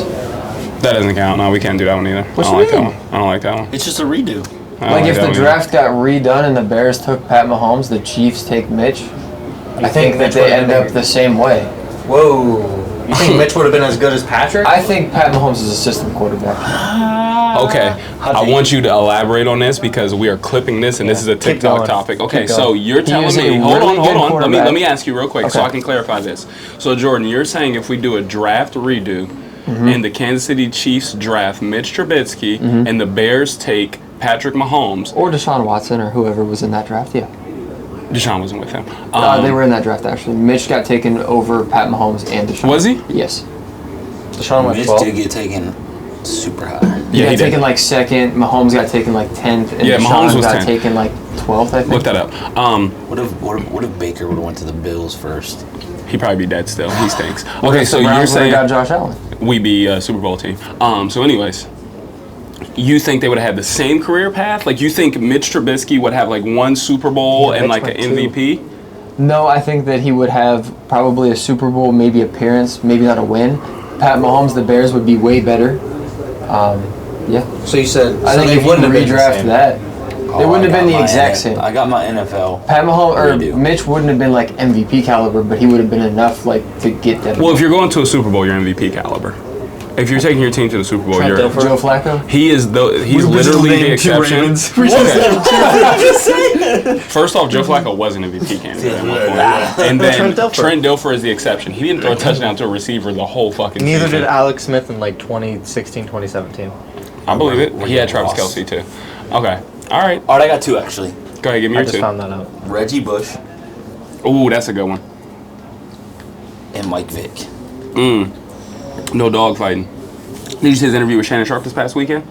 Speaker 1: That doesn't count. No, we can't do that one either.
Speaker 4: What
Speaker 1: I
Speaker 4: you
Speaker 1: don't like that
Speaker 4: mean?
Speaker 1: one. I don't like that one.
Speaker 2: It's just a redo.
Speaker 1: I don't
Speaker 4: Like if
Speaker 1: that
Speaker 4: the
Speaker 1: one either.
Speaker 4: draft got redone and the Bears took Pat Mahomes, the Chiefs take Mitch. I think that they end up the same way.
Speaker 3: Whoa. You think Mitch would have been as good as Patrick?
Speaker 4: I think Pat Mahomes is a system quarterback.
Speaker 1: Okay, I want you to elaborate on this because we are clipping this, and this is a TikTok
Speaker 3: going.
Speaker 1: topic. Okay,
Speaker 3: Keep going.
Speaker 1: so you're telling
Speaker 4: is a
Speaker 1: me. Hold
Speaker 4: really
Speaker 1: on.
Speaker 4: good
Speaker 1: Let
Speaker 4: quarterback.
Speaker 1: me ask you real quick so
Speaker 4: Okay.
Speaker 1: I can clarify this. So Jordan, you're saying if we do a draft redo, and the Kansas City Chiefs draft Mitch Trubisky, and the Bears take Patrick Mahomes,
Speaker 4: Or Deshaun Watson or whoever was in that draft, yeah.
Speaker 1: Deshaun wasn't with him.
Speaker 4: They were in that draft, actually. Mitch got taken over Pat Mahomes and Deshaun.
Speaker 1: Was he?
Speaker 4: Yes.
Speaker 3: Deshaun went
Speaker 2: Mitch
Speaker 3: 12.
Speaker 2: did get taken super high.
Speaker 4: He
Speaker 1: Yeah,
Speaker 4: got
Speaker 1: he
Speaker 4: taken
Speaker 1: did.
Speaker 4: like second. Mahomes got taken like 10th. And
Speaker 1: Yeah,
Speaker 4: Deshaun
Speaker 1: Mahomes was
Speaker 4: got
Speaker 1: 10th.
Speaker 4: taken like 12th, I think.
Speaker 1: Look that up.
Speaker 2: What if Baker would have went to the Bills first?
Speaker 1: He'd probably be dead still. He stinks. Okay, so
Speaker 4: The
Speaker 1: you're
Speaker 4: Browns would've
Speaker 1: saying
Speaker 4: got Josh Allen.
Speaker 1: we be a Super Bowl team. So anyways, you think they would have had the same career path? Like you think Mitch Trubisky would have like one Super Bowl and
Speaker 3: Mitch
Speaker 1: like an
Speaker 3: went
Speaker 1: MVP?
Speaker 4: No, I think that he would have probably a Super Bowl, maybe appearance, maybe not a win. Pat Mahomes, the Bears would be way better. Yeah.
Speaker 3: So you said
Speaker 4: I think
Speaker 3: they
Speaker 4: if you
Speaker 3: wouldn't have been the
Speaker 4: redraft
Speaker 3: same.
Speaker 4: that, it wouldn't have been the exact same.
Speaker 2: I got my NFL.
Speaker 4: Pat Mahomes or
Speaker 2: Redo.
Speaker 4: Mitch wouldn't have been like MVP caliber, but he would have been enough like to get them.
Speaker 1: Well, if you're going to a Super Bowl, you're MVP caliber. If you're taking your team to the Super Bowl,
Speaker 3: Trent
Speaker 1: you're.
Speaker 3: Dilfer.
Speaker 4: Joe Flacco.
Speaker 1: He's literally the exception. Okay. First off, Joe Flacco was an MVP candidate at one point. And then
Speaker 3: Trent Dilfer.
Speaker 1: Trent Dilfer is the exception. He didn't throw a touchdown to a receiver the whole fucking
Speaker 3: Neither
Speaker 1: season.
Speaker 3: did Alex Smith in like 2016, 2017.
Speaker 1: I believe it.
Speaker 2: We're
Speaker 1: He had
Speaker 2: getting
Speaker 1: Travis
Speaker 2: lost.
Speaker 1: Kelsey too. Okay. All right.
Speaker 2: All right, I got two actually.
Speaker 1: Go ahead, give me
Speaker 3: I
Speaker 1: your
Speaker 3: just
Speaker 1: two.
Speaker 3: found that out.
Speaker 2: Reggie Bush
Speaker 1: Ooh, that's a good one.
Speaker 2: and Mike Vick.
Speaker 1: No dog fighting. Did you see his interview with Shannon Sharp this past weekend?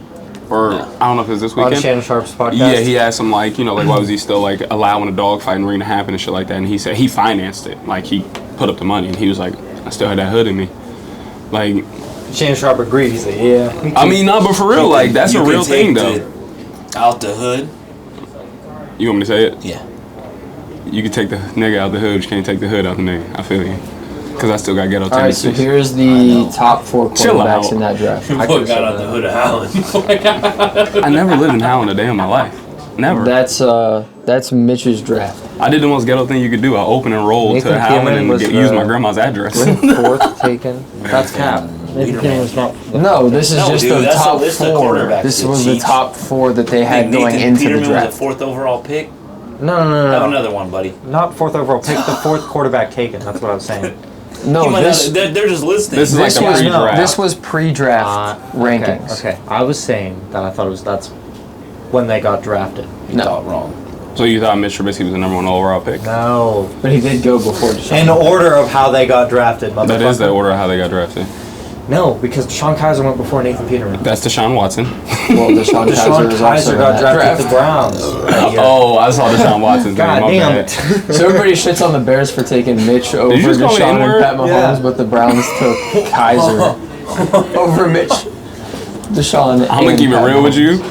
Speaker 1: Or
Speaker 2: No.
Speaker 1: I don't know if it was this
Speaker 3: On
Speaker 1: weekend.
Speaker 3: Shannon Sharp's podcast.
Speaker 1: Yeah, he asked him like, you know, like why was he still like allowing a dog fight and ring to happen and shit like that? And he said he financed it. Like he put up the money and he was like, I still had that hood in me. Like,
Speaker 3: Shannon Sharp agreed. He's like, yeah.
Speaker 1: I mean, no, but for real, like that's
Speaker 2: You
Speaker 1: a
Speaker 2: can
Speaker 1: real
Speaker 2: take
Speaker 1: thing though.
Speaker 2: Out the hood.
Speaker 1: You want me to say it?
Speaker 2: Yeah.
Speaker 1: You can take the nigga out the hood, but you can't take the hood out the nigga. I feel you. Cause I still got ghetto
Speaker 4: All right, so
Speaker 1: tendencies.
Speaker 4: here's the top 4
Speaker 1: Chill out.
Speaker 4: quarterbacks in that draft.
Speaker 5: Boy
Speaker 3: could've
Speaker 5: got
Speaker 3: said
Speaker 5: out the
Speaker 3: that.
Speaker 5: hood of Howland.
Speaker 1: I never lived in Howland a day in my life. Never.
Speaker 4: That's Mitch's draft.
Speaker 1: I did the most ghetto thing you could do. I opened and rolled
Speaker 3: Nathan
Speaker 1: to Howland
Speaker 3: Peterman
Speaker 1: and
Speaker 3: was
Speaker 1: use
Speaker 3: the-
Speaker 1: my grandma's address.
Speaker 3: Fourth taken. That's cap. Nathan Peterman was not.
Speaker 4: No, this is
Speaker 2: No,
Speaker 4: just
Speaker 2: dude,
Speaker 4: the
Speaker 2: that's
Speaker 4: top
Speaker 2: a list of
Speaker 4: 4.
Speaker 2: quarterbacks,
Speaker 4: This
Speaker 2: you
Speaker 4: was the
Speaker 2: cheats.
Speaker 4: top 4 that they had
Speaker 2: Nathan
Speaker 4: going into
Speaker 2: Peterman
Speaker 4: the
Speaker 2: was
Speaker 4: draft.
Speaker 2: a 4th overall pick.
Speaker 3: No.
Speaker 2: Have another one, buddy.
Speaker 3: Not fourth overall pick. The fourth quarterback taken. That's what I was saying.
Speaker 4: No,
Speaker 2: You might
Speaker 4: this
Speaker 2: not- they're just listing.
Speaker 1: This is like
Speaker 4: this
Speaker 1: the
Speaker 4: was
Speaker 1: pre-draft.
Speaker 4: this was pre-draft rankings.
Speaker 3: Okay. I was saying that I thought that's when they got drafted.
Speaker 2: You thought wrong.
Speaker 1: So you thought Mitch Trubisky was the number 1 overall pick?
Speaker 3: No.
Speaker 4: But he did go before Deshaun.
Speaker 3: In order of how they got drafted, motherfucker.
Speaker 1: That is the order of how they got drafted.
Speaker 3: No, because Deshaun Kaiser went before Nathan Peterman.
Speaker 1: That's Deshaun Watson.
Speaker 4: Well, Deshaun
Speaker 3: Deshaun
Speaker 4: Kaiser was also
Speaker 3: Kaiser
Speaker 4: in
Speaker 3: got
Speaker 4: that
Speaker 3: drafted
Speaker 4: draft.
Speaker 3: to the Browns. that year.
Speaker 1: Oh, I saw Deshaun Watson's name.
Speaker 3: God
Speaker 1: My
Speaker 3: damn
Speaker 1: bad.
Speaker 3: it.
Speaker 4: So everybody shits on the Bears for taking Mitch over
Speaker 1: you just call me
Speaker 4: Deshaun and
Speaker 1: N-word?
Speaker 4: Pat Mahomes,
Speaker 3: Yeah.
Speaker 4: but the Browns took Kaiser over Mitch, Deshaun.
Speaker 1: I'm gonna keep it real with you.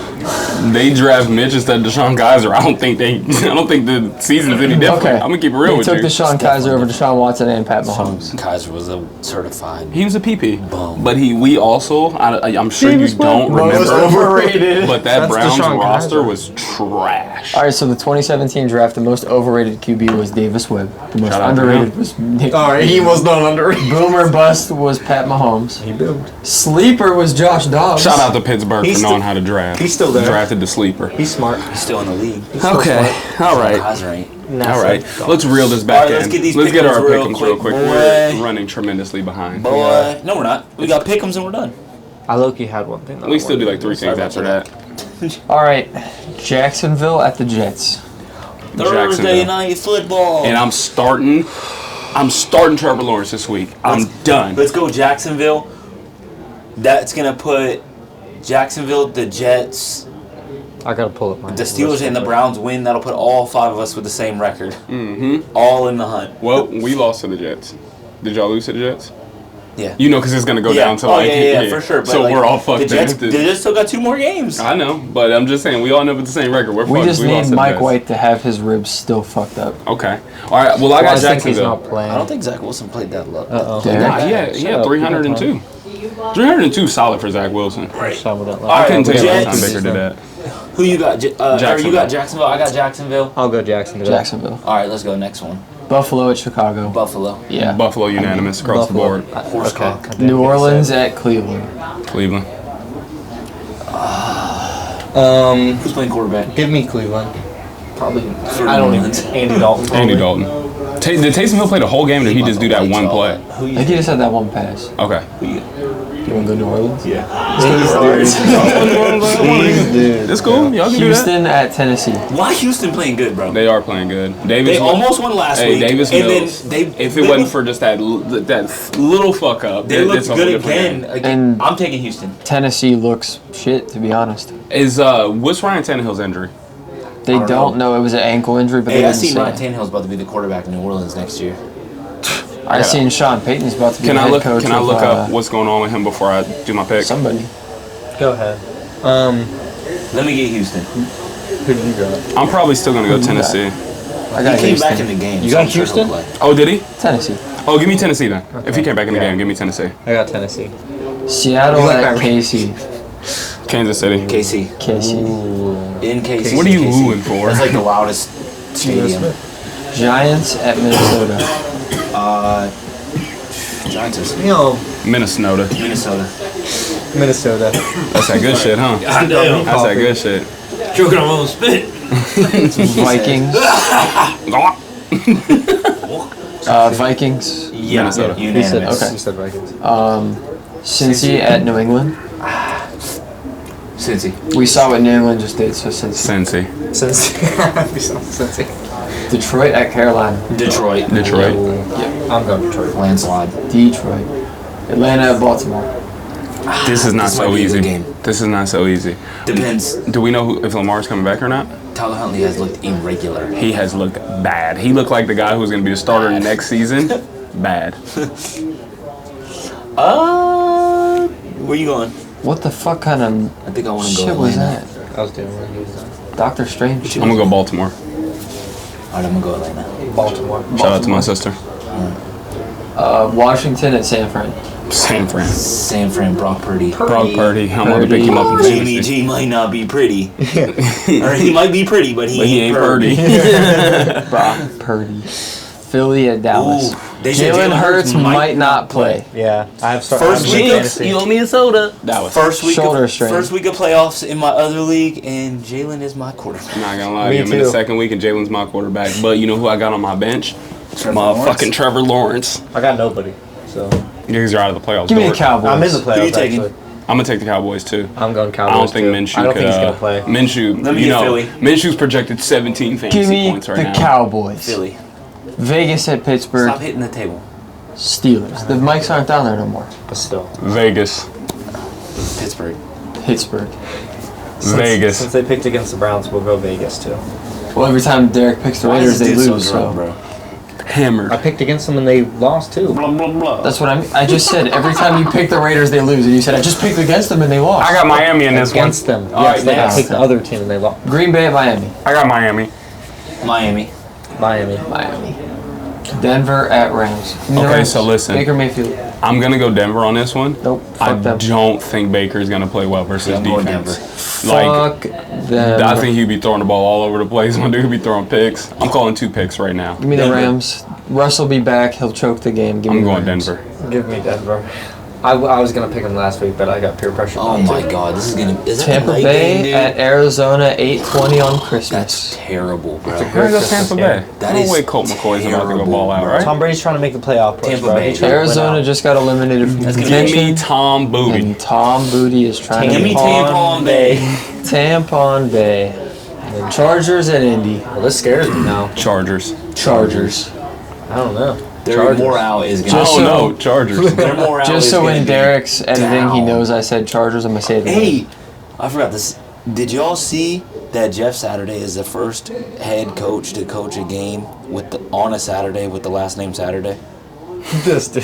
Speaker 1: They draft Mitch instead of Deshaun Kaiser. I don't think the season's any different.
Speaker 4: Okay.
Speaker 1: I'm gonna keep it real
Speaker 4: They
Speaker 1: with
Speaker 4: took
Speaker 1: you.
Speaker 4: Deshaun Kaiser over Deshaun Watson and Pat Mahomes.
Speaker 2: Kaiser was a certified.
Speaker 1: He was a PP,
Speaker 2: Bum.
Speaker 1: but we also. I'm sure you don't
Speaker 4: Most
Speaker 1: remember,
Speaker 4: overrated.
Speaker 1: but that
Speaker 3: That's
Speaker 1: Browns
Speaker 3: Deshaun
Speaker 1: roster
Speaker 3: Kaiser.
Speaker 1: was trash.
Speaker 4: All right, so the 2017 draft, the most overrated QB was Davis Webb. The most
Speaker 1: Shout out to
Speaker 4: underrated
Speaker 1: him.
Speaker 4: was Nick.
Speaker 3: All right, he was not underrated.
Speaker 4: Boomer bust was Pat Mahomes.
Speaker 3: He boomed.
Speaker 4: Sleeper was Josh Dobbs.
Speaker 1: Shout out to Pittsburgh
Speaker 3: He's
Speaker 1: for knowing
Speaker 3: still-
Speaker 1: how to draft.
Speaker 3: he's still there.
Speaker 1: Drafted the sleeper.
Speaker 3: He's smart.
Speaker 2: He's still in the league.
Speaker 1: Okay. All right.
Speaker 2: Kaiser ain't.
Speaker 1: All right. Let's reel this back
Speaker 2: All right,
Speaker 1: in.
Speaker 2: let's get these
Speaker 1: our
Speaker 2: pick'ems real
Speaker 1: pick'ems real
Speaker 2: quick,
Speaker 1: quick.
Speaker 2: boy.
Speaker 1: We're running tremendously behind.
Speaker 2: Boy, no, we're not. We got pick'ems and we're done.
Speaker 3: I low-key had one thing. that
Speaker 1: We
Speaker 3: I
Speaker 1: still do
Speaker 3: wanted
Speaker 1: like
Speaker 3: to
Speaker 1: 3 things after that.
Speaker 4: All right, Jacksonville at the Jets.
Speaker 2: Thursday
Speaker 1: Jacksonville.
Speaker 2: night football.
Speaker 1: And I'm starting Trevor Lawrence this week. I'm done.
Speaker 2: Let's go Jacksonville. That's gonna put Jacksonville, the Jets,
Speaker 3: I gotta pull up my.
Speaker 2: the Steelers, and the Browns win. That'll put all 5 of us with the same record.
Speaker 1: Mm-hmm.
Speaker 2: All in the hunt.
Speaker 1: Well, we lost to the Jets. Did y'all lose to the Jets?
Speaker 2: Yeah.
Speaker 1: You know, because it's gonna go down to
Speaker 2: oh,
Speaker 1: like
Speaker 2: yeah, for sure. But
Speaker 1: so
Speaker 2: like,
Speaker 1: we're all fucked.
Speaker 2: The Jets,
Speaker 1: then.
Speaker 2: the Jets still got 2 more games.
Speaker 1: I know, but I'm just saying we all know with the same record. We're
Speaker 4: We
Speaker 1: fucked.
Speaker 4: just
Speaker 1: We lost
Speaker 4: need
Speaker 1: to the
Speaker 4: Mike
Speaker 1: Jets.
Speaker 4: White to have his ribs still fucked up.
Speaker 1: Okay. All right. Well, I got
Speaker 3: I think he's
Speaker 1: Jacksonville.
Speaker 3: not playing.
Speaker 2: I don't think Zach Wilson played that low.
Speaker 3: Uh-oh.
Speaker 4: Derek?
Speaker 1: Nah, he had 302. 302 solid for Zach Wilson.
Speaker 3: Some of that
Speaker 2: All
Speaker 1: I
Speaker 2: right,
Speaker 1: couldn't tell you last time
Speaker 2: Jets.
Speaker 1: Baker did that.
Speaker 2: Who you got? You
Speaker 1: Jacksonville.
Speaker 2: got Jacksonville. I got Jacksonville.
Speaker 3: I'll go Jacksonville.
Speaker 4: Jacksonville.
Speaker 2: All right, let's go next one.
Speaker 4: Buffalo at Chicago.
Speaker 6: Buffalo.
Speaker 4: Yeah.
Speaker 1: Buffalo unanimous across the board.
Speaker 6: Horsecock.
Speaker 4: New Orleans at Cleveland.
Speaker 1: Cleveland.
Speaker 6: Who's playing quarterback?
Speaker 3: Give me Cleveland.
Speaker 6: Probably.
Speaker 3: I don't even. Andy Dalton.
Speaker 1: Andy Dalton. Did Taysom Hill play the whole game, or did he just do that one play?
Speaker 6: Who
Speaker 4: I
Speaker 6: you
Speaker 4: think he just had that one pass.
Speaker 1: Okay.
Speaker 4: You want to go New Orleans?
Speaker 6: Yeah.
Speaker 1: It's cool. Y'all can do that.
Speaker 4: Houston at Tennessee.
Speaker 6: Why Houston playing good, bro?
Speaker 1: They are playing good. Davis
Speaker 6: They almost won last week.
Speaker 1: Davis
Speaker 6: and
Speaker 1: Mills.
Speaker 6: then
Speaker 1: If it wasn't for just that little fuck up,
Speaker 6: they looked
Speaker 1: it's a
Speaker 6: good
Speaker 1: whole different
Speaker 6: again.
Speaker 1: game.
Speaker 4: And
Speaker 6: I'm taking Houston.
Speaker 4: Tennessee looks shit, to be honest.
Speaker 1: Is what's Ryan Tannehill's injury?
Speaker 4: They don't know. It was an ankle injury, but
Speaker 6: Hey,
Speaker 4: they
Speaker 6: I
Speaker 4: didn't
Speaker 6: see
Speaker 4: say.
Speaker 6: Ryan Tannehill's about to be the quarterback in New Orleans next year.
Speaker 4: I seen Sean Payton's about to be
Speaker 1: Can
Speaker 4: the
Speaker 1: I
Speaker 4: head
Speaker 1: look?
Speaker 4: coach.
Speaker 1: Can I
Speaker 4: of,
Speaker 1: look up what's going on with him before I do my pick?
Speaker 4: somebody?
Speaker 3: Go ahead.
Speaker 6: Let me get Houston.
Speaker 3: Who do you got?
Speaker 1: I'm probably still gonna go
Speaker 4: Who you got?
Speaker 1: Tennessee.
Speaker 4: I got
Speaker 6: He came back
Speaker 4: Houston.
Speaker 6: in the game.
Speaker 3: You
Speaker 6: so
Speaker 3: got
Speaker 6: I'm sure he'll
Speaker 3: Houston?
Speaker 6: play.
Speaker 1: Oh, did he?
Speaker 4: Tennessee.
Speaker 1: Oh, give me Tennessee then. If he came back in the
Speaker 3: Yeah.
Speaker 1: game, give me Tennessee.
Speaker 3: I got Tennessee.
Speaker 4: Seattle
Speaker 3: You like
Speaker 4: at
Speaker 3: that?
Speaker 4: KC.
Speaker 1: Kansas City.
Speaker 6: KC.
Speaker 4: KC.
Speaker 6: In KC.
Speaker 1: What are you
Speaker 6: KC.
Speaker 1: wooing for?
Speaker 6: That's like the loudest stadium.
Speaker 4: Giants at Minnesota.
Speaker 6: Giants is
Speaker 3: You know,
Speaker 1: Minnesota.
Speaker 6: Minnesota.
Speaker 3: Minnesota.
Speaker 1: That's that good shit, huh?
Speaker 5: Goddamn.
Speaker 1: That's that good shit.
Speaker 5: Choking on my own spit.
Speaker 4: Vikings. Vikings.
Speaker 6: Yeah,
Speaker 1: Minnesota.
Speaker 3: He said,
Speaker 6: unanimous.
Speaker 4: Okay.
Speaker 3: he said Vikings.
Speaker 4: Cincy at New England.
Speaker 6: Cincy.
Speaker 4: We saw what New England just did, so Cincy.
Speaker 1: Cincy.
Speaker 3: Cincy.
Speaker 4: Detroit at Carolina.
Speaker 6: Detroit.
Speaker 1: Detroit.
Speaker 3: I'm going Detroit.
Speaker 6: Landslide.
Speaker 4: Detroit. Atlanta at Baltimore.
Speaker 1: This is not
Speaker 6: This might
Speaker 1: so
Speaker 6: be a
Speaker 1: easy.
Speaker 6: good game.
Speaker 1: This is not so easy.
Speaker 6: Depends.
Speaker 1: Do we know if Lamar's coming back or not?
Speaker 6: Tyler Huntley has looked irregular.
Speaker 1: He has looked bad. He looked like the guy who's going to be the starter next season. Bad.
Speaker 6: Where you going?
Speaker 4: What the fuck kind of
Speaker 6: I think I want to go
Speaker 4: shit was
Speaker 6: Atlanta.
Speaker 4: that?
Speaker 3: I was doing one.
Speaker 4: Doctor Strange shit.
Speaker 1: I'm going to go Baltimore.
Speaker 6: Alright, I'm gonna go Atlanta.
Speaker 3: Baltimore.
Speaker 1: Shout out to my sister.
Speaker 4: Washington at San Fran.
Speaker 1: San Fran.
Speaker 6: San Fran, Brock Purdy.
Speaker 1: Brock Purdy. I'm going to pick him up in
Speaker 6: Jimmy
Speaker 1: fantasy.
Speaker 6: G might not be pretty. Or he might be pretty, but he ain't
Speaker 1: Purdy.
Speaker 4: Brock Purdy. Philly at Dallas.
Speaker 6: Ooh, they said
Speaker 4: Jalen Hurts might not play.
Speaker 3: Yeah, I have started.
Speaker 6: First week of
Speaker 1: owe me a soda. Dallas.
Speaker 4: Shoulder strain.
Speaker 6: First week of playoffs in my other league, and Jalen is my quarterback.
Speaker 1: I'm not going to lie to
Speaker 3: Me
Speaker 1: you. I'm in the
Speaker 3: too.
Speaker 1: second week and Jalen's my quarterback. But you know who I got on my bench?
Speaker 6: Trevor Lawrence.
Speaker 1: Fucking Trevor Lawrence.
Speaker 3: I got nobody. So
Speaker 1: You guys are out of the playoffs.
Speaker 4: Give me the
Speaker 1: Dort.
Speaker 4: Cowboys.
Speaker 3: I'm in the playoffs.
Speaker 6: Who you taking?
Speaker 3: Actually.
Speaker 1: I'm going to take the Cowboys too.
Speaker 3: I'm going
Speaker 1: I
Speaker 3: Cowboys.
Speaker 1: don't think
Speaker 3: too.
Speaker 1: Minshew
Speaker 3: I don't
Speaker 1: could,
Speaker 3: think he's gonna play.
Speaker 1: Minshew,
Speaker 6: Let me
Speaker 1: you
Speaker 6: get
Speaker 1: know,
Speaker 6: Philly.
Speaker 1: Minshew's projected 17 fantasy
Speaker 4: Give me
Speaker 1: points right
Speaker 4: the
Speaker 1: now.
Speaker 4: Cowboys.
Speaker 6: Philly.
Speaker 4: Vegas at Pittsburgh.
Speaker 6: Stop hitting the table.
Speaker 4: Steelers. The mics aren't down there no more.
Speaker 3: But still.
Speaker 1: Vegas.
Speaker 6: Pittsburgh.
Speaker 4: Pittsburgh.
Speaker 1: Vegas.
Speaker 3: Since they picked against the Browns, we'll go Vegas too.
Speaker 4: Well, every time Derek picks the Raiders, they lose. So
Speaker 6: bro.
Speaker 1: Hammered.
Speaker 3: I picked against them and they lost too.
Speaker 6: Blah, blah, blah.
Speaker 4: that's what I just said. Every time you pick the Raiders, they lose, and you said I just picked against them and they lost.
Speaker 1: I got Miami in this one.
Speaker 3: Against them.
Speaker 1: All
Speaker 3: Yes,
Speaker 1: right,
Speaker 3: like I
Speaker 1: next.
Speaker 3: picked the other team and they lost.
Speaker 4: Green Bay at Miami.
Speaker 1: I got Miami.
Speaker 6: Miami.
Speaker 3: Miami.
Speaker 4: Miami. Denver at Rams. Give me the
Speaker 1: Okay,
Speaker 4: Rams.
Speaker 1: so listen.
Speaker 4: Baker Mayfield.
Speaker 1: I'm going to go Denver on this one.
Speaker 4: Nope.
Speaker 1: I
Speaker 4: Fuck them.
Speaker 1: don't think Baker's going to play well versus
Speaker 6: Yeah, I'm going
Speaker 1: defense. Like,
Speaker 4: Fuck them.
Speaker 1: I think he'd be throwing the ball all over the place. My dude could be throwing picks. I'm calling 2 picks right now.
Speaker 4: Give me the
Speaker 6: Denver.
Speaker 4: Rams. Russ will be back. He'll choke the game. Give me
Speaker 1: I'm
Speaker 4: the
Speaker 1: going
Speaker 4: Rams.
Speaker 1: Denver.
Speaker 3: Give me Denver. I was gonna pick them last week, but I got peer pressure.
Speaker 6: Oh
Speaker 3: not
Speaker 6: my
Speaker 3: to.
Speaker 6: god, this is gonna. Is that
Speaker 4: Tampa
Speaker 6: the night
Speaker 4: Bay
Speaker 6: game, dude?
Speaker 4: at Arizona, 8:20 on
Speaker 6: That's
Speaker 4: Christmas.
Speaker 6: terrible, bro.
Speaker 1: We're going to go Tampa Bay.
Speaker 6: That
Speaker 1: No
Speaker 6: is
Speaker 1: way Colt McCoy's about to go ball out,
Speaker 6: terrible,
Speaker 1: right?
Speaker 3: Tom Brady's trying to make the playoff push,
Speaker 6: Tampa
Speaker 3: bro.
Speaker 6: Bay.
Speaker 3: He's trying to win
Speaker 4: Arizona
Speaker 3: out.
Speaker 4: just got eliminated from
Speaker 6: That's gonna
Speaker 1: Give
Speaker 4: contention.
Speaker 1: me Tom Booty.
Speaker 4: And Tom Booty is trying
Speaker 6: Give me
Speaker 4: to
Speaker 6: Tampon Bay.
Speaker 4: Tampon Bay. Chargers at Indy.
Speaker 3: Well, this scares me now.
Speaker 1: Chargers.
Speaker 4: Chargers.
Speaker 3: I don't know.
Speaker 6: Their
Speaker 3: Chargers.
Speaker 6: morale is gonna.
Speaker 4: Just
Speaker 1: Oh,
Speaker 4: so-
Speaker 1: no. Chargers.
Speaker 6: Their morale
Speaker 4: Just
Speaker 6: is
Speaker 4: so
Speaker 6: gonna
Speaker 4: when
Speaker 6: be
Speaker 4: Derek's editing, he
Speaker 6: down.
Speaker 4: knows I said Chargers. I'm gonna say it. again.
Speaker 6: Hey, I forgot this. Did y'all see that Jeff Saturday is the first head coach to coach a game on a Saturday with the last name Saturday?
Speaker 3: This dude.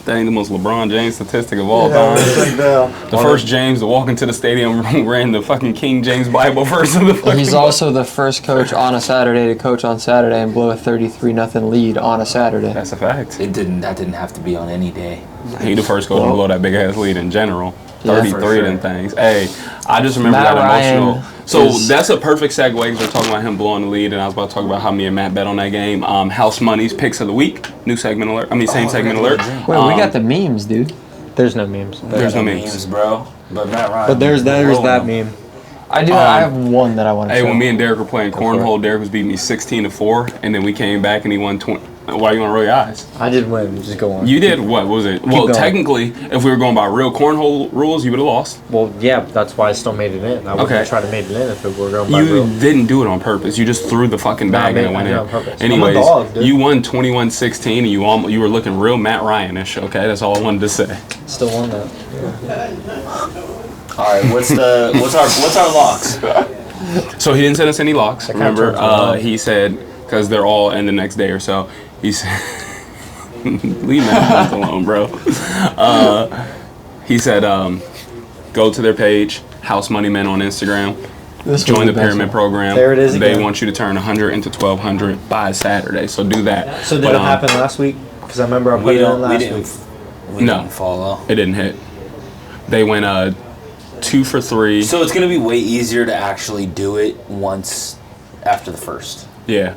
Speaker 1: That ain't the most LeBron James statistic of all time. The first James to walk into the stadium ran the fucking King James Bible verse of the fucking
Speaker 4: He's also the first coach on a Saturday to coach on Saturday and blow a 33-0 lead on a Saturday.
Speaker 1: That's a fact.
Speaker 6: That didn't have to be on any day.
Speaker 1: He the first coach to blow that big ass lead in general.
Speaker 4: Yeah,
Speaker 1: 33
Speaker 4: for sure.
Speaker 1: them things. Hey, I just remember
Speaker 4: Matt
Speaker 1: that
Speaker 4: Ryan
Speaker 1: emotional. So
Speaker 4: is-
Speaker 1: that's a perfect segue because we're talking about him blowing the lead, and I was about to talk about how me and Matt bet on that game. House Money's picks of the week. New segment alert. I mean, same segment alert.
Speaker 4: Wait, we got the memes, dude.
Speaker 3: There's no memes.
Speaker 1: There's no
Speaker 6: memes,
Speaker 1: memes.
Speaker 6: bro. But Matt Ryan.
Speaker 3: But there's
Speaker 6: blowing
Speaker 3: that
Speaker 6: them.
Speaker 3: meme.
Speaker 4: I have one that I want to
Speaker 1: Hey,
Speaker 4: show.
Speaker 1: when me and Derek were playing cornhole, Derek was beating me 16-4, and then we came back and he won 20. Why you want to roll your eyes?
Speaker 3: I did win. Just go on.
Speaker 1: You did what was it? Well,
Speaker 3: going.
Speaker 1: technically, if we were going by real cornhole rules, you would have lost.
Speaker 3: Well, yeah, that's why I still made it in. I wouldn't
Speaker 1: Okay.
Speaker 3: try to make it in if it were going by
Speaker 1: You
Speaker 3: real.
Speaker 1: didn't do it on purpose. You just threw the fucking bag and it went
Speaker 3: I did
Speaker 1: in.
Speaker 3: it on purpose.
Speaker 1: Anyways,
Speaker 3: I'm a dog, dude.
Speaker 1: you won 21-16, and you were looking real Matt Ryan-ish. Okay, that's all I wanted to say.
Speaker 3: Still won that.
Speaker 6: All right, what's our locks?
Speaker 1: So he didn't send us any locks.
Speaker 3: kinda
Speaker 1: Remember,
Speaker 3: turns me on.
Speaker 1: he said because they're all in the next day or so. He said, "Leave Matt alone, bro." He said, "Go to their page, House Money Men on Instagram.
Speaker 4: This
Speaker 1: Join
Speaker 4: was
Speaker 1: the
Speaker 4: best
Speaker 1: pyramid
Speaker 4: one.
Speaker 1: program.
Speaker 3: There it is
Speaker 1: They
Speaker 3: again.
Speaker 1: want you to turn 100 into 1,200 by Saturday. So do that."
Speaker 3: So did
Speaker 1: But,
Speaker 3: it happen last week? Because I remember I put
Speaker 6: We
Speaker 3: it in
Speaker 6: don't. We
Speaker 3: last
Speaker 6: didn't.
Speaker 3: week.
Speaker 6: We
Speaker 1: No.
Speaker 6: didn't follow.
Speaker 1: It didn't hit. They went 2 for 3.
Speaker 6: So it's gonna be way easier to actually do it once after the first.
Speaker 1: Yeah,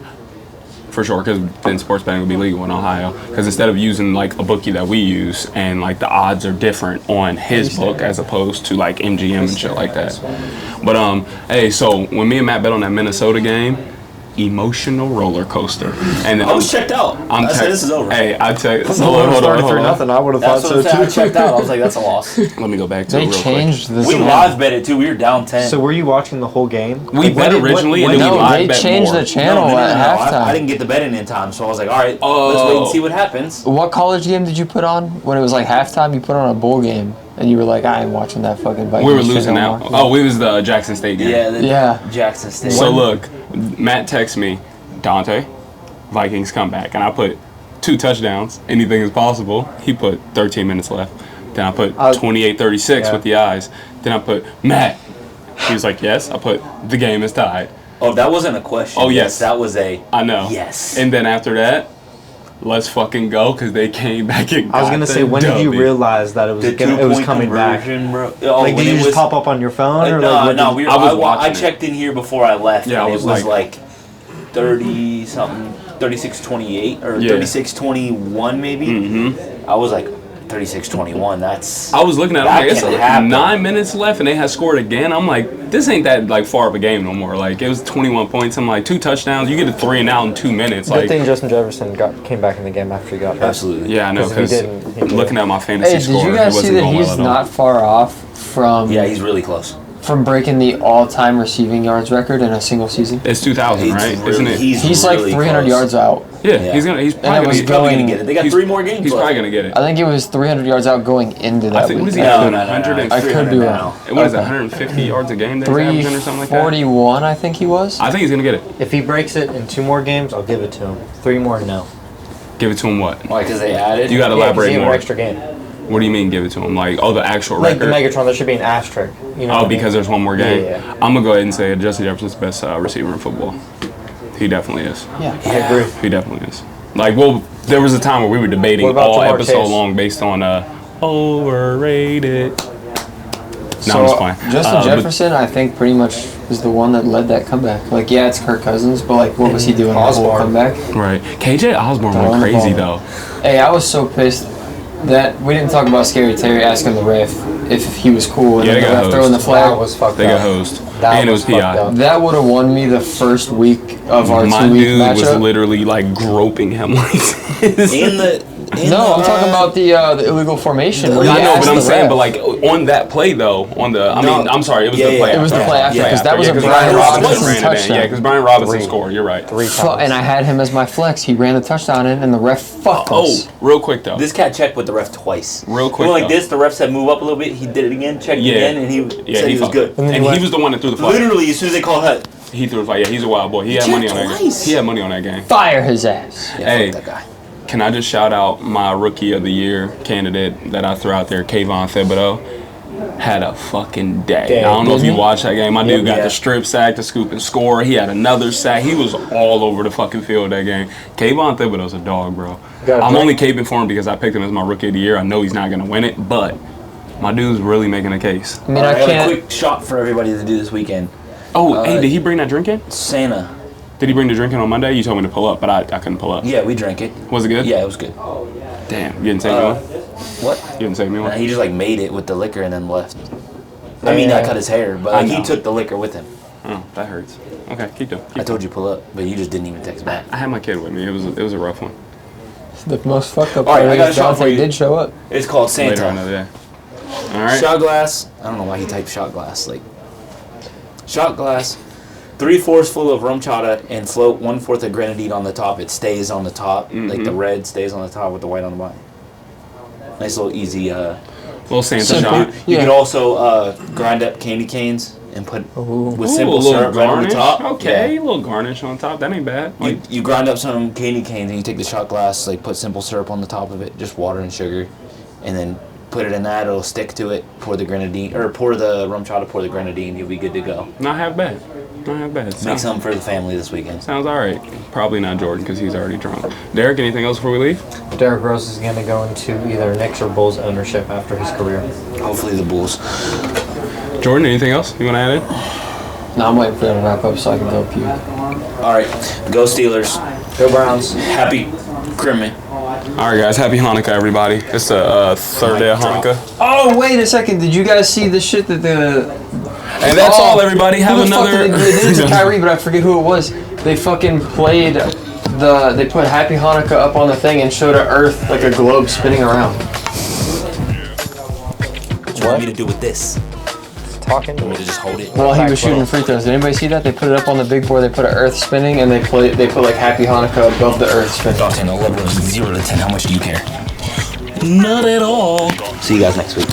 Speaker 1: for sure. Because then sports betting will be legal in Ohio. Because instead of using like a bookie that we use, and like the odds are different on his book as opposed to like MGM and shit like that. But hey, so when me and Matt bet on that Minnesota game, emotional roller coaster. And then
Speaker 6: I was checked out. I said this is over.
Speaker 1: Hey, I tell you,
Speaker 3: Hold
Speaker 1: hold on, hold on.
Speaker 3: nothing. I would have
Speaker 6: That's
Speaker 3: thought
Speaker 6: what
Speaker 3: so
Speaker 6: I'm saying. I
Speaker 3: too.
Speaker 6: checked out. I was like, that's a loss.
Speaker 1: Let me go back to
Speaker 4: They
Speaker 1: it real
Speaker 4: changed
Speaker 1: quick.
Speaker 4: this.
Speaker 6: We live bet it too. We were down 10.
Speaker 3: So were you watching the whole game?
Speaker 1: We bet originally, and then we
Speaker 4: No,
Speaker 1: live
Speaker 4: they
Speaker 1: bet
Speaker 4: changed
Speaker 1: more.
Speaker 4: the channel at halftime.
Speaker 6: I didn't get the betting in time, so I was like, all right,
Speaker 1: Oh.
Speaker 6: let's wait and see what happens.
Speaker 4: What college game did you put on when it was like halftime? You put on a bowl game, and you were like, "I ain't watching that fucking Vikings."
Speaker 1: We were
Speaker 4: shit
Speaker 1: losing
Speaker 4: no
Speaker 1: out.
Speaker 4: more."
Speaker 1: Oh, we was the Jackson State game.
Speaker 6: Yeah,
Speaker 4: Yeah.
Speaker 6: Jackson State.
Speaker 1: So look, Matt texts me, Dante, Vikings come back, and I put 2 touchdowns. Anything is possible. He put 13 minutes left. Then I put 28-36
Speaker 3: yeah.
Speaker 1: with the eyes. Then I put Matt. He was like, yes. I put the game is tied.
Speaker 6: Oh, that wasn't a question.
Speaker 1: Oh, yes.
Speaker 6: That was a.
Speaker 1: I know.
Speaker 6: Yes.
Speaker 1: And then after that, let's fucking go because they came back and
Speaker 3: I was
Speaker 1: got
Speaker 3: gonna
Speaker 1: the
Speaker 3: say, when did you
Speaker 1: W.
Speaker 3: realize that it was
Speaker 6: The
Speaker 3: gonna, it was coming back?
Speaker 6: conversion, bro. Oh,
Speaker 3: Like,
Speaker 6: when
Speaker 3: did
Speaker 6: it
Speaker 3: you just
Speaker 6: was-
Speaker 3: pop up on your phone, or
Speaker 6: no,
Speaker 3: like, what
Speaker 6: no.
Speaker 3: did-
Speaker 6: We were,
Speaker 1: I was
Speaker 6: I
Speaker 1: watching it.
Speaker 6: checked in here before I left,
Speaker 1: Yeah,
Speaker 6: and
Speaker 1: I
Speaker 6: it
Speaker 1: was
Speaker 6: was
Speaker 1: like-
Speaker 6: like 30 something, 36-28 or
Speaker 1: Yeah.
Speaker 6: 36-21 maybe. Mm-hmm. I was like 36-21. That's.
Speaker 1: I was looking at it,
Speaker 6: That
Speaker 1: like, it's
Speaker 6: can
Speaker 1: like
Speaker 6: happen.
Speaker 1: 9 minutes left, and they had scored again. I'm like, this ain't that like far of a game no more. Like, it was 21 points. I'm like, 2 touchdowns. You get a 3 and out in 2 minutes.
Speaker 3: Good
Speaker 1: Like,
Speaker 3: thing Justin Jefferson came back in the game after he got hurt.
Speaker 6: Absolutely.
Speaker 1: yeah, I know.
Speaker 3: 'Cause if he
Speaker 1: Because
Speaker 3: didn't, he
Speaker 1: looking at my fantasy
Speaker 4: Hey,
Speaker 1: score,
Speaker 4: did you
Speaker 1: it
Speaker 4: guys see
Speaker 1: wasn't
Speaker 4: that
Speaker 1: going
Speaker 4: he's
Speaker 1: well at all.
Speaker 4: not far off from
Speaker 6: Yeah, he's really close.
Speaker 4: from breaking the all-time receiving yards record in a single season?
Speaker 1: It's 2,000, right? Isn't it?
Speaker 4: He's
Speaker 6: really
Speaker 4: like 300
Speaker 6: close.
Speaker 4: yards out.
Speaker 1: Yeah,
Speaker 6: Yeah.
Speaker 1: he's
Speaker 4: it
Speaker 1: probably
Speaker 4: was
Speaker 1: gonna,
Speaker 6: Probably
Speaker 4: going-
Speaker 6: gonna get it. They got
Speaker 1: he's-
Speaker 6: 3 more games
Speaker 1: he's
Speaker 6: left.
Speaker 1: probably gonna get it.
Speaker 4: I think it was 300 yards out going into that
Speaker 1: I think, what
Speaker 4: week.
Speaker 1: is he
Speaker 6: No,
Speaker 1: averaging?
Speaker 6: no, no, no,
Speaker 1: 100
Speaker 6: no.
Speaker 4: I could
Speaker 6: 300
Speaker 4: be
Speaker 6: now.
Speaker 4: wrong.
Speaker 1: What is it,
Speaker 4: Okay.
Speaker 1: 150 yards a game that he's averaging or something like that?
Speaker 4: 341, I think he was.
Speaker 1: I think he's gonna get it.
Speaker 3: If he breaks it in 2 more games, I'll give it to him. 3 more, no.
Speaker 1: Give it to him what?
Speaker 6: Why? Because they added.
Speaker 1: You gotta
Speaker 3: Yeah, 'cause
Speaker 1: elaborate
Speaker 3: he had an
Speaker 1: more.
Speaker 3: extra game.
Speaker 1: What do you mean give it to him? Like, oh, the actual
Speaker 3: Like the
Speaker 1: record?
Speaker 3: Megatron, there should be an asterisk. You know
Speaker 1: Oh,
Speaker 3: what I mean?
Speaker 1: because there's one more game?
Speaker 3: Yeah.
Speaker 1: I'm gonna go ahead and say Justin Jefferson's the best receiver in football. He definitely is.
Speaker 4: Yeah.
Speaker 3: I agree.
Speaker 1: He definitely is. Like, well, there was a time where we were debating
Speaker 3: What about
Speaker 1: all
Speaker 3: Jamar
Speaker 1: episode
Speaker 3: Chase?
Speaker 1: long based on overrated. No,
Speaker 4: So
Speaker 1: I'm just playing.
Speaker 4: Justin
Speaker 1: But-
Speaker 4: Jefferson, I think, pretty much is the one that led that comeback. Like, yeah, it's Kirk Cousins, but like, what was he doing the whole
Speaker 3: Osborne.
Speaker 4: comeback?
Speaker 1: Right. KJ Osborne
Speaker 4: Throwing
Speaker 1: went
Speaker 4: the
Speaker 1: crazy,
Speaker 4: ball.
Speaker 1: though.
Speaker 4: Hey, I was so pissed that we didn't talk about Scary Terry asking the ref if he was cool and
Speaker 1: Yeah,
Speaker 4: then
Speaker 1: they
Speaker 4: the
Speaker 1: got
Speaker 4: ref throwing the
Speaker 1: hosed.
Speaker 4: flag.
Speaker 3: That was fucked
Speaker 1: They
Speaker 3: up.
Speaker 1: got hosed.
Speaker 3: That
Speaker 1: And it was
Speaker 3: was fucked
Speaker 1: PI.
Speaker 3: up.
Speaker 4: That would have won me the first week of our
Speaker 1: My
Speaker 4: 2-week
Speaker 1: dude was
Speaker 4: matchup.
Speaker 1: literally like groping him like this.
Speaker 6: In the.
Speaker 4: No, I'm talking about the illegal formation. Where
Speaker 1: Yeah,
Speaker 4: he
Speaker 1: I know,
Speaker 4: asked
Speaker 1: but I'm
Speaker 4: the
Speaker 1: saying,
Speaker 4: ref.
Speaker 1: but like on that play though, on the, I
Speaker 6: No.
Speaker 1: mean, I'm sorry, it was
Speaker 6: Yeah,
Speaker 1: the
Speaker 6: yeah,
Speaker 1: play.
Speaker 6: yeah.
Speaker 4: It was the
Speaker 1: after.
Speaker 4: play after,
Speaker 1: Yeah,
Speaker 4: 'cause that was a
Speaker 1: 'cause
Speaker 4: Brian
Speaker 6: Robinson
Speaker 1: ran it in.
Speaker 4: touchdown.
Speaker 1: Yeah, because Brian Robinson
Speaker 3: 3.
Speaker 1: scored. You're right.
Speaker 3: 3 times.
Speaker 4: And I had him as my flex. He ran the touchdown in, and the ref fucked
Speaker 1: Oh,
Speaker 4: us.
Speaker 1: real quick though.
Speaker 6: This cat checked with the ref twice.
Speaker 1: Real quick,
Speaker 6: He went like
Speaker 1: though.
Speaker 6: this, the ref said move up a little bit. He did it again, checked
Speaker 1: Yeah.
Speaker 6: again, and he said he was
Speaker 1: fucked.
Speaker 6: good.
Speaker 3: And then
Speaker 1: And
Speaker 3: he
Speaker 1: he
Speaker 3: went-
Speaker 1: was the one that threw the flag.
Speaker 6: Literally, as soon as they called hut.
Speaker 1: He threw the flag. Yeah, he's a wild boy. He had
Speaker 6: checked
Speaker 1: money on that game.
Speaker 6: twice.
Speaker 1: He had money on that game.
Speaker 4: Fire his ass.
Speaker 6: Yeah,
Speaker 1: Hey.
Speaker 6: fuck that guy.
Speaker 1: Can I just shout out my rookie of the year candidate that I threw out there, Kayvon Thibodeau? had a fucking day. I don't know if you watched that game. My dude got the strip sack, the scoop and score. He had another sack. He was all over the fucking field that game. Kayvon Thibodeau's a dog, bro. I'm only caping for him because I picked him as my rookie of the year. I know he's not going to win it, but my dude's really making a case.
Speaker 4: I mean, I
Speaker 6: got
Speaker 4: can't.
Speaker 6: a quick shot for everybody to do this weekend.
Speaker 1: Oh, hey, did he bring that drink in?
Speaker 6: Santa.
Speaker 1: Did he bring the drink in on Monday? You told me to pull up, but I couldn't pull up.
Speaker 6: Yeah, we drank it.
Speaker 1: Was it good?
Speaker 6: Yeah, it was good.
Speaker 1: Damn, you didn't save me one?
Speaker 6: What?
Speaker 1: You didn't save me one?
Speaker 6: He just like made it with the liquor and then left. I mean, I cut his hair, but like, he took the liquor with him.
Speaker 1: Oh, that hurts. Okay, keep doing.
Speaker 6: I told you pull up, but you just didn't even text back.
Speaker 1: I had my kid with me. It was a rough one.
Speaker 4: The most fucked up
Speaker 6: All right,
Speaker 4: part
Speaker 6: I got a
Speaker 4: is
Speaker 6: shot for
Speaker 4: Dante
Speaker 6: you.
Speaker 4: did show up.
Speaker 6: It's called
Speaker 1: Later
Speaker 6: Santa.
Speaker 1: another day. All right.
Speaker 6: Shot glass. I don't know why he typed shot glass. Like, shot glass. 3/4 full of rum chata and float 1/4 of grenadine on the top. It stays on the top. Like the red stays on the top with the white on the bottom. Nice little easy.
Speaker 1: Little Santa
Speaker 4: Simple.
Speaker 1: shot.
Speaker 6: You
Speaker 4: Yeah.
Speaker 6: could also grind up candy canes and put with simple
Speaker 1: Ooh, a little
Speaker 6: syrup right on the
Speaker 1: garnish.
Speaker 6: top.
Speaker 1: Okay,
Speaker 6: Yeah.
Speaker 1: a little garnish on top. That ain't bad. Like,
Speaker 6: You grind up some candy canes and you take the shot glass, like put simple syrup on the top of it, just water and sugar, and then put it in that. It'll stick to it. Pour the grenadine or pour the rum chata, pour the grenadine. You'll be good to go.
Speaker 1: not half bad. Not half bad.
Speaker 6: Make
Speaker 1: Sounds,
Speaker 6: something for the family this weekend.
Speaker 1: sounds all right. Probably not Jordan because he's already drunk. Derek, anything else before we leave?
Speaker 3: Derrick Rose is going to go into either Knicks or Bulls ownership after his career.
Speaker 6: Hopefully the Bulls.
Speaker 1: Jordan, anything else you want to add in?
Speaker 4: No, I'm waiting for them to wrap up so I can go puke.
Speaker 6: All right, go Steelers.
Speaker 3: Go Browns.
Speaker 6: Happy Crimin.
Speaker 1: All right, guys. Happy Hanukkah, everybody. It's the third day of Hanukkah.
Speaker 4: Oh, wait a second. Did you guys see the shit that the...
Speaker 1: And that's all, everybody. Have
Speaker 4: Who the fuck
Speaker 1: another.
Speaker 4: did they did it to Kyrie, but I forget who it was. They fucking played they put Happy Hanukkah up on the thing and showed an Earth like a globe spinning around.
Speaker 6: What you want me to do with this?
Speaker 3: Talking.
Speaker 6: Want me to just hold it?
Speaker 4: While he was shooting free throws. Did anybody see that? They put it up on the big board. They put an Earth spinning and they put like Happy Hanukkah above the Earth spinning.
Speaker 6: Dante, on a level of 0 to 10, how much do you care? Not at all. See you guys next week.